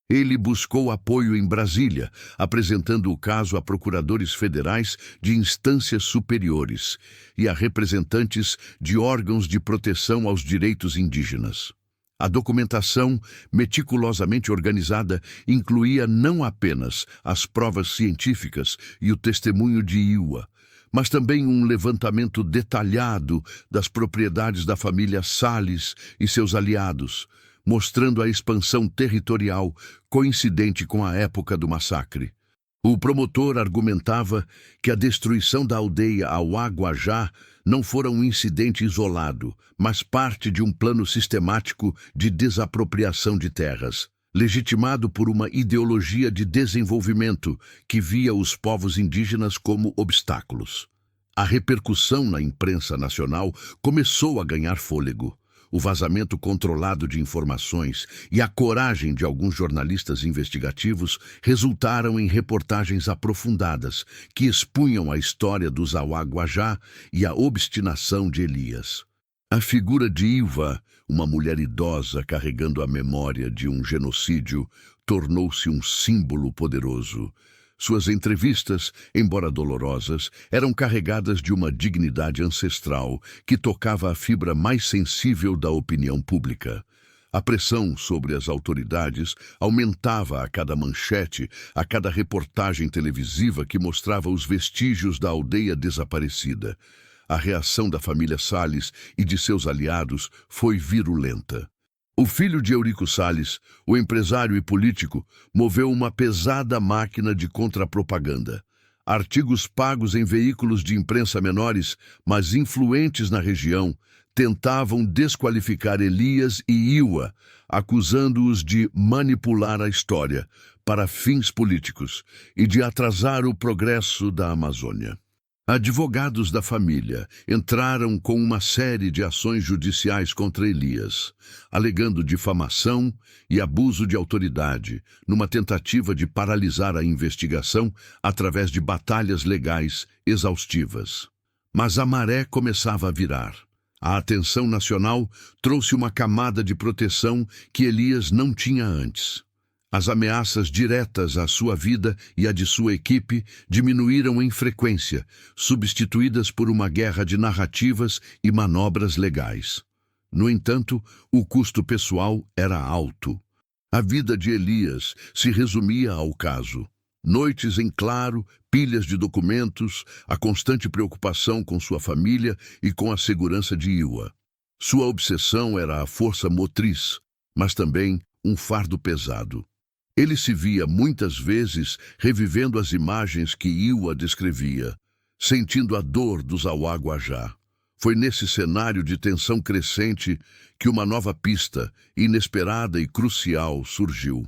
Ele buscou apoio em Brasília, apresentando o caso a procuradores federais de instâncias superiores e a representantes de órgãos de proteção aos direitos indígenas. A documentação, meticulosamente organizada, incluía não apenas as provas científicas e o testemunho de Iwa, mas também um levantamento detalhado das propriedades da família Salles e seus aliados, mostrando a expansão territorial coincidente com a época do massacre. O promotor argumentava que a destruição da aldeia Auá-Guajá não fora um incidente isolado, mas parte de um plano sistemático de desapropriação de terras, legitimado por uma ideologia de desenvolvimento que via os povos indígenas como obstáculos. A repercussão na imprensa nacional começou a ganhar fôlego. O vazamento controlado de informações e a coragem de alguns jornalistas investigativos resultaram em reportagens aprofundadas que expunham a história dos Auá-Guajá e a obstinação de Elias. A figura de Iwa, uma mulher idosa carregando a memória de um genocídio, tornou-se um símbolo poderoso. Suas entrevistas, embora dolorosas, eram carregadas de uma dignidade ancestral que tocava a fibra mais sensível da opinião pública. A pressão sobre as autoridades aumentava a cada manchete, a cada reportagem televisiva que mostrava os vestígios da aldeia desaparecida. A reação da família Salles e de seus aliados foi virulenta. O filho de Eurico Salles, o empresário e político, moveu uma pesada máquina de contrapropaganda. Artigos pagos em veículos de imprensa menores, mas influentes na região, tentavam desqualificar Elias e Iwa, acusando-os de manipular a história para fins políticos e de atrasar o progresso da Amazônia. Advogados da família entraram com uma série de ações judiciais contra Elias, alegando difamação e abuso de autoridade, numa tentativa de paralisar a investigação através de batalhas legais exaustivas. Mas a maré começava a virar. A atenção nacional trouxe uma camada de proteção que Elias não tinha antes. As ameaças diretas à sua vida e à de sua equipe diminuíram em frequência, substituídas por uma guerra de narrativas e manobras legais. No entanto, o custo pessoal era alto. A vida de Elias se resumia ao caso. Noites em claro, pilhas de documentos, a constante preocupação com sua família e com a segurança de Iwa. Sua obsessão era a força motriz, mas também um fardo pesado. Ele se via muitas vezes revivendo as imagens que Iwa descrevia, sentindo a dor dos Auá-Guajá. Foi nesse cenário de tensão crescente que uma nova pista, inesperada e crucial, surgiu.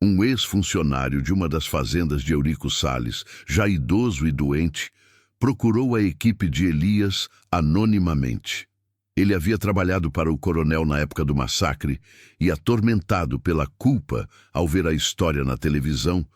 Um ex-funcionário de uma das fazendas de Eurico Salles, já idoso e doente, procurou a equipe de Elias anonimamente. Ele havia trabalhado para o coronel na época do massacre e, atormentado pela culpa ao ver a história na televisão,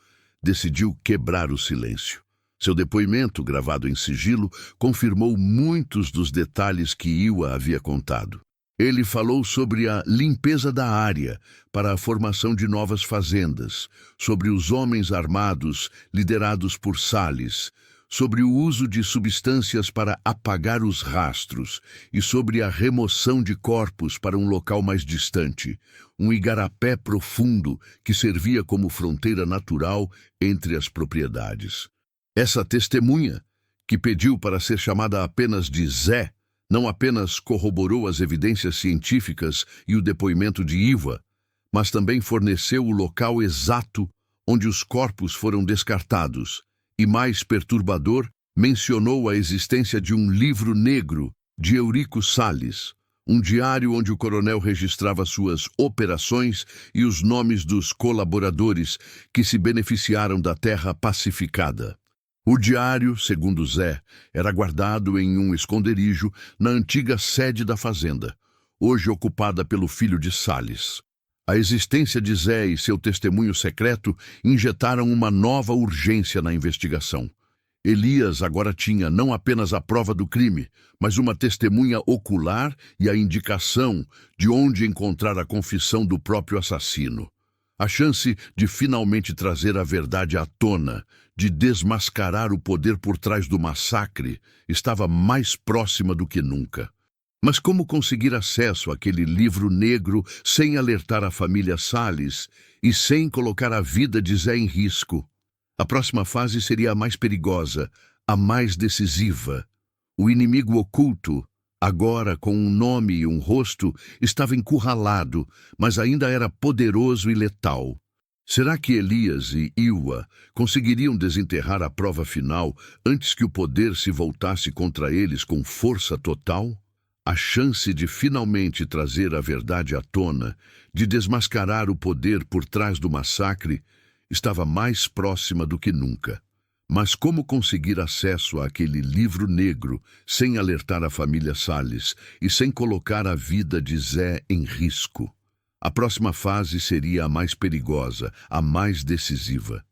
decidiu quebrar o silêncio. Seu depoimento, gravado em sigilo, confirmou muitos dos detalhes que Iwa havia contado. Ele falou sobre a limpeza da área para a formação de novas fazendas, sobre os homens armados liderados por Salles, sobre o uso de substâncias para apagar os rastros e sobre a remoção de corpos para um local mais distante, um igarapé profundo que servia como fronteira natural entre as propriedades. Essa testemunha, que pediu para ser chamada apenas de Zé, não apenas corroborou as evidências científicas e o depoimento de Iwa, mas também forneceu o local exato onde os corpos foram descartados, e, mais perturbador, mencionou a existência de um livro negro de Eurico Salles, Um diário onde o coronel registrava suas operações e os nomes dos colaboradores que se beneficiaram da terra pacificada. O diário, segundo Zé, era guardado em um esconderijo na antiga sede da fazenda, hoje ocupada pelo filho de Salles. A existência de Zé e seu testemunho secreto injetaram uma nova urgência na investigação. Elias agora tinha não apenas a prova do crime, mas uma testemunha ocular e a indicação de onde encontrar a confissão do próprio assassino. A chance de finalmente trazer a verdade à tona, de desmascarar o poder por trás do massacre, estava mais próxima do que nunca. Mas como conseguir acesso àquele livro negro sem alertar a família Salles e sem colocar a vida de Zé em risco? A próxima fase seria a mais perigosa, a mais decisiva. O inimigo oculto, agora com um nome e um rosto, estava encurralado, mas ainda era poderoso e letal. Será que Elias e Iwa conseguiriam desenterrar a prova final antes que o poder se voltasse contra eles com força total? A chance de finalmente trazer a verdade à tona, de desmascarar o poder por trás do massacre, estava mais próxima do que nunca. Mas como conseguir acesso àquele livro negro sem alertar a família Salles e sem colocar a vida de Zé em risco? A próxima fase seria a mais perigosa, a mais decisiva.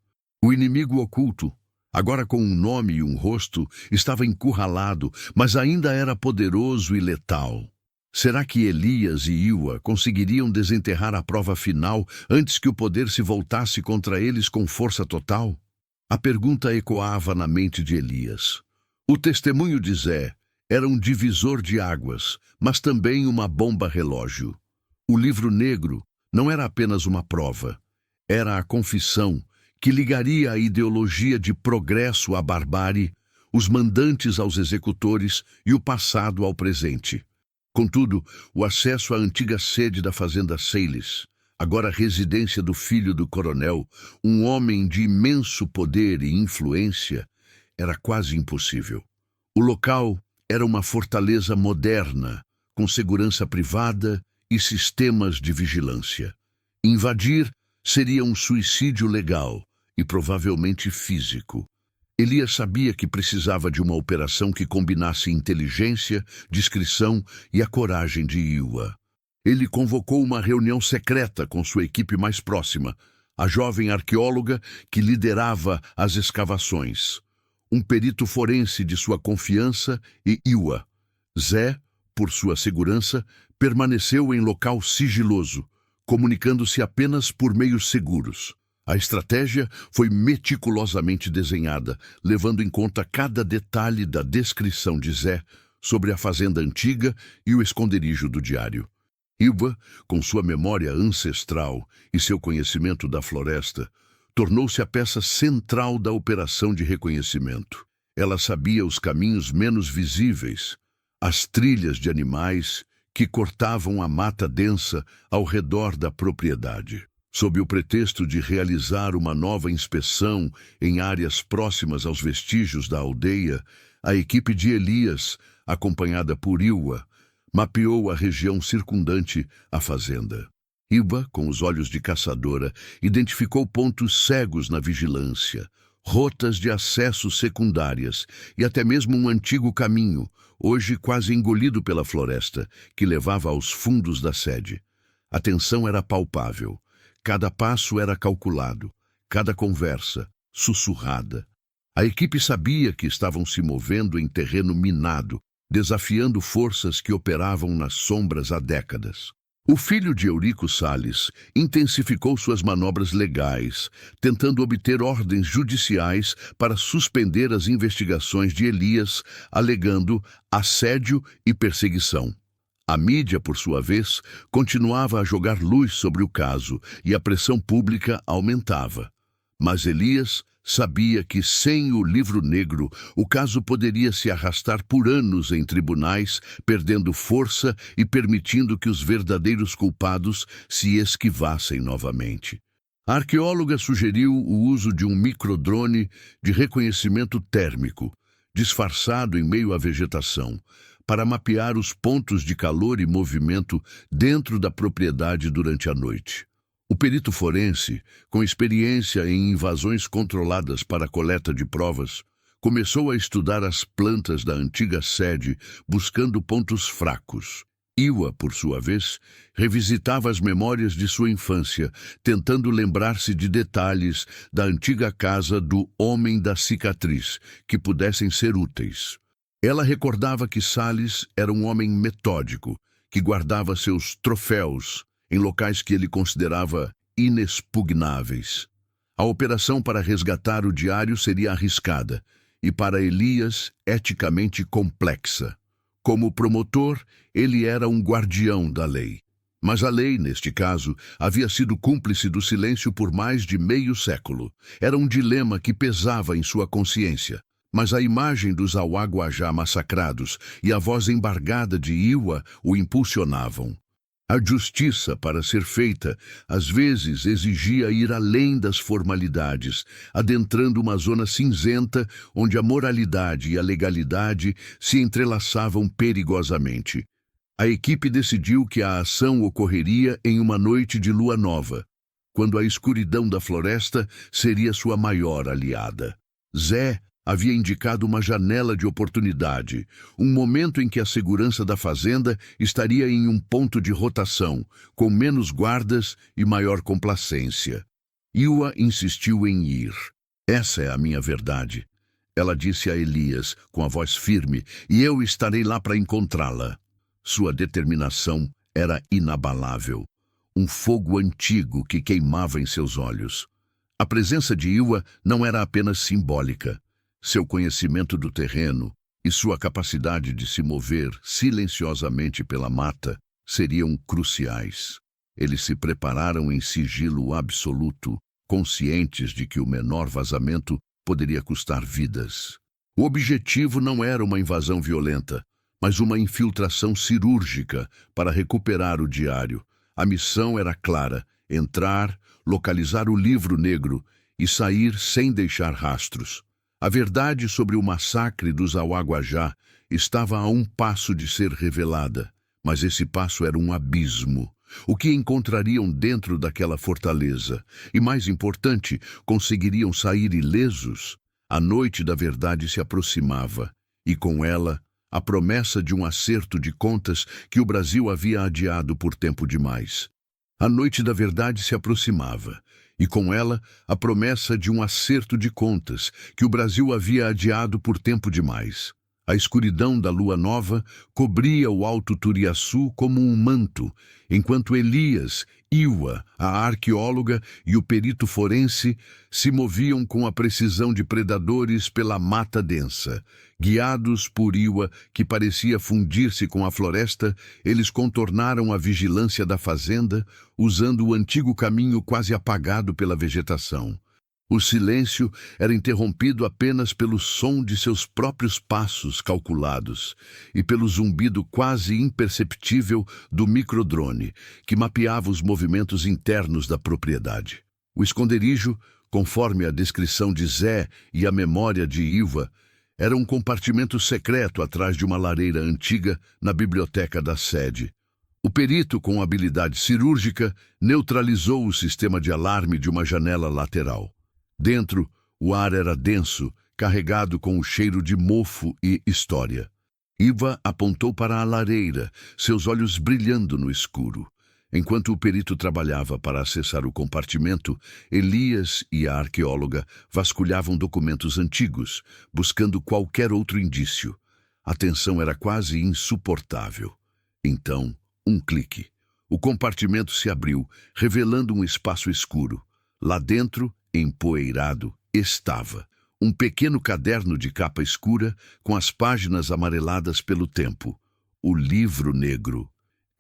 O inimigo oculto, agora com um nome e um rosto, estava encurralado, mas ainda era poderoso e letal. Será que Elias e Iwa conseguiriam desenterrar a prova final antes que o poder se voltasse contra eles com força total? A pergunta ecoava na mente de Elias. O testemunho de Zé era um divisor de águas, mas também uma bomba-relógio. O livro negro não era apenas uma prova, era a confissão que ligaria a ideologia de progresso à barbárie, os mandantes aos executores e o passado ao presente. Contudo, o acesso à antiga sede da fazenda Salles, agora residência do filho do coronel, um homem de imenso poder e influência, era quase impossível. O local era uma fortaleza moderna, com segurança privada e sistemas de vigilância. Invadir seria um suicídio legal e provavelmente físico. Elias sabia que precisava de uma operação que combinasse inteligência, discrição e a coragem de Iwa. Ele convocou uma reunião secreta com sua equipe mais próxima, a jovem arqueóloga que liderava as escavações, um perito forense de sua confiança e Iwa. Zé, por sua segurança, permaneceu em local sigiloso, comunicando-se apenas por meios seguros. A estratégia foi meticulosamente desenhada, levando em conta cada detalhe da descrição de Zé sobre a fazenda antiga e o esconderijo do diário. Iwa, com sua memória ancestral e seu conhecimento da floresta, tornou-se a peça central da operação de reconhecimento. Ela sabia os caminhos menos visíveis, as trilhas de animais que cortavam a mata densa ao redor da propriedade. Sob o pretexto de realizar uma nova inspeção em áreas próximas aos vestígios da aldeia, a equipe de Elias, acompanhada por Iwa, mapeou a região circundante à fazenda. Iwa, com os olhos de caçadora, identificou pontos cegos na vigilância, rotas de acesso secundárias e até mesmo um antigo caminho, hoje quase engolido pela floresta, que levava aos fundos da sede. A tensão era palpável. Cada passo era calculado, cada conversa, sussurrada. A equipe sabia que estavam se movendo em terreno minado, desafiando forças que operavam nas sombras há décadas. O filho de Eurico Salles intensificou suas manobras legais, tentando obter ordens judiciais para suspender as investigações de Elias, alegando assédio e perseguição. A mídia, por sua vez, continuava a jogar luz sobre o caso e a pressão pública aumentava. Mas Elias sabia que, sem o livro negro, o caso poderia se arrastar por anos em tribunais, perdendo força e permitindo que os verdadeiros culpados se esquivassem novamente. A arqueóloga sugeriu o uso de um microdrone de reconhecimento térmico, disfarçado em meio à vegetação, para mapear os pontos de calor e movimento dentro da propriedade durante a noite. O perito forense, com experiência em invasões controladas para a coleta de provas, começou a estudar as plantas da antiga sede, buscando pontos fracos. Iwa, por sua vez, revisitava as memórias de sua infância, tentando lembrar-se de detalhes da antiga casa do Homem da Cicatriz, que pudessem ser úteis. Ela recordava que Salles era um homem metódico, que guardava seus troféus em locais que ele considerava inexpugnáveis. A operação para resgatar o diário seria arriscada e, para Elias, eticamente complexa. Como promotor, ele era um guardião da lei. Mas a lei, neste caso, havia sido cúmplice do silêncio por mais de meio século. Era um dilema que pesava em sua consciência. Mas a imagem dos Auaguajá massacrados e a voz embargada de Iwa o impulsionavam. A justiça, para ser feita, às vezes exigia ir além das formalidades, adentrando uma zona cinzenta onde a moralidade e a legalidade se entrelaçavam perigosamente. A equipe decidiu que a ação ocorreria em uma noite de lua nova, quando a escuridão da floresta seria sua maior aliada. Zé havia indicado uma janela de oportunidade, um momento em que a segurança da fazenda estaria em um ponto de rotação, com menos guardas e maior complacência. Iwa insistiu em ir. Essa é a minha verdade, ela disse a Elias, com a voz firme, e eu estarei lá para encontrá-la. Sua determinação era inabalável, um fogo antigo que queimava em seus olhos. A presença de Iwa não era apenas simbólica. Seu conhecimento do terreno e sua capacidade de se mover silenciosamente pela mata seriam cruciais. Eles se prepararam em sigilo absoluto, conscientes de que o menor vazamento poderia custar vidas. O objetivo não era uma invasão violenta, mas uma infiltração cirúrgica para recuperar o diário. A missão era clara: entrar, localizar o livro negro e sair sem deixar rastros. A verdade sobre o massacre dos Auaguajá estava a um passo de ser revelada, mas esse passo era um abismo. O que encontrariam dentro daquela fortaleza? E, mais importante, conseguiriam sair ilesos? A noite da verdade se aproximava, e com ela, a promessa de um acerto de contas que o Brasil havia adiado por tempo demais. A noite da verdade se aproximava, e com ela a promessa de um acerto de contas que o Brasil havia adiado por tempo demais. A escuridão da lua nova cobria o Alto Turiaçu como um manto, enquanto Elias, Iwa, a arqueóloga e o perito forense se moviam com a precisão de predadores pela mata densa. Guiados por Iwa, que parecia fundir-se com a floresta, eles contornaram a vigilância da fazenda, usando o antigo caminho quase apagado pela vegetação. O silêncio era interrompido apenas pelo som de seus próprios passos calculados e pelo zumbido quase imperceptível do microdrone, que mapeava os movimentos internos da propriedade. O esconderijo, conforme a descrição de Zé e a memória de Iwa, era um compartimento secreto atrás de uma lareira antiga na biblioteca da sede. O perito, com habilidade cirúrgica, neutralizou o sistema de alarme de uma janela lateral. Dentro, o ar era denso, carregado com o cheiro de mofo e história. Iwa apontou para a lareira, seus olhos brilhando no escuro. Enquanto o perito trabalhava para acessar o compartimento, Elias e a arqueóloga vasculhavam documentos antigos, buscando qualquer outro indício. A tensão era quase insuportável. Então, um clique. O compartimento se abriu, revelando um espaço escuro. Lá dentro, empoeirado, estava um pequeno caderno de capa escura com as páginas amareladas pelo tempo. O livro negro.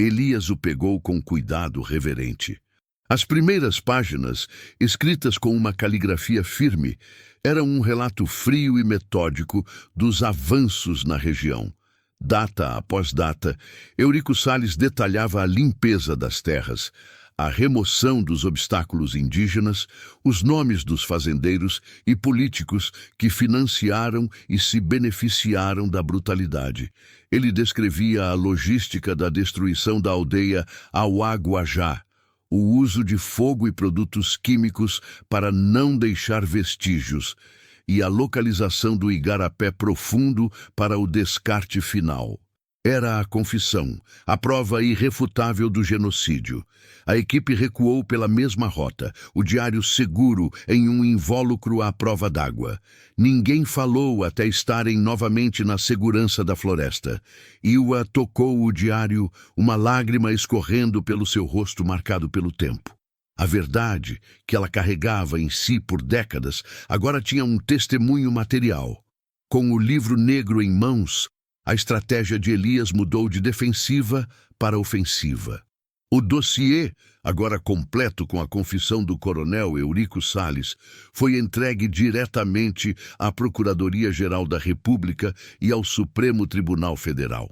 Elias o pegou com cuidado reverente. As primeiras páginas, escritas com uma caligrafia firme, eram um relato frio e metódico dos avanços na região. Data após data, Eurico Salles detalhava a limpeza das terras, a remoção dos obstáculos indígenas, os nomes dos fazendeiros e políticos que financiaram e se beneficiaram da brutalidade. Ele descrevia a logística da destruição da aldeia Auá-Guajá, o uso de fogo e produtos químicos para não deixar vestígios, e a localização do igarapé profundo para o descarte final. Era a confissão, a prova irrefutável do genocídio. A equipe recuou pela mesma rota, o diário seguro em um invólucro à prova d'água. Ninguém falou até estarem novamente na segurança da floresta. Iwa tocou o diário, uma lágrima escorrendo pelo seu rosto marcado pelo tempo. A verdade, que ela carregava em si por décadas, agora tinha um testemunho material. Com o livro negro em mãos, a estratégia de Elias mudou de defensiva para ofensiva. O dossiê, agora completo com a confissão do coronel Eurico Salles, foi entregue diretamente à Procuradoria-Geral da República e ao Supremo Tribunal Federal.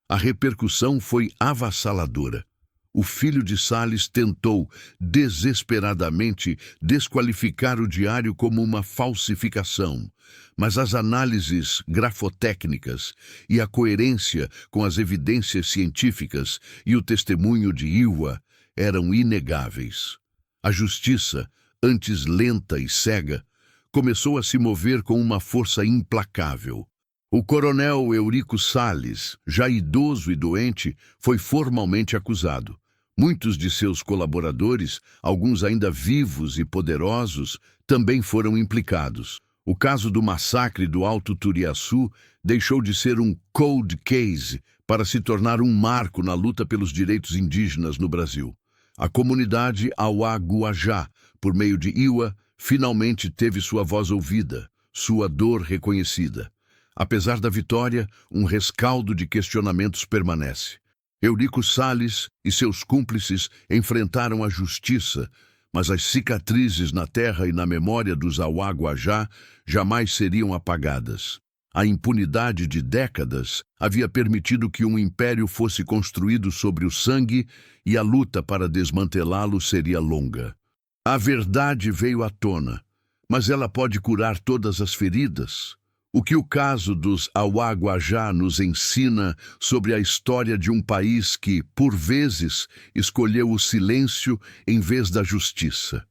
A repercussão foi avassaladora. O filho de Salles tentou, desesperadamente, desqualificar o diário como uma falsificação, mas as análises grafotécnicas e a coerência com as evidências científicas e o testemunho de Iwa eram inegáveis. A justiça, antes lenta e cega, começou a se mover com uma força implacável. O coronel Eurico Salles, já idoso e doente, foi formalmente acusado. Muitos de seus colaboradores, alguns ainda vivos e poderosos, também foram implicados. O caso do massacre do Alto Turiaçu deixou de ser um cold case para se tornar um marco na luta pelos direitos indígenas no Brasil. A comunidade Auá-Guajá, por meio de Iwa, finalmente teve sua voz ouvida, sua dor reconhecida. Apesar da vitória, um rescaldo de questionamentos permanece. Eurico Salles e seus cúmplices enfrentaram a justiça, mas as cicatrizes na terra e na memória dos Auá-Guajá jamais seriam apagadas. A impunidade de décadas havia permitido que um império fosse construído sobre o sangue e a luta para desmantelá-lo seria longa. A verdade veio à tona, mas ela pode curar todas as feridas. O que o caso dos Auá-Guajá nos ensina sobre a história de um país que, por vezes, escolheu o silêncio em vez da justiça.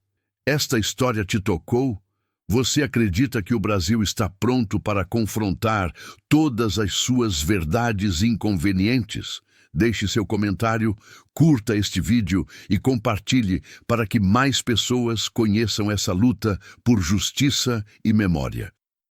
Esta história te tocou? Você acredita que o Brasil está pronto para confrontar todas as suas verdades inconvenientes? Deixe seu comentário, curta este vídeo e compartilhe para que mais pessoas conheçam essa luta por justiça e memória.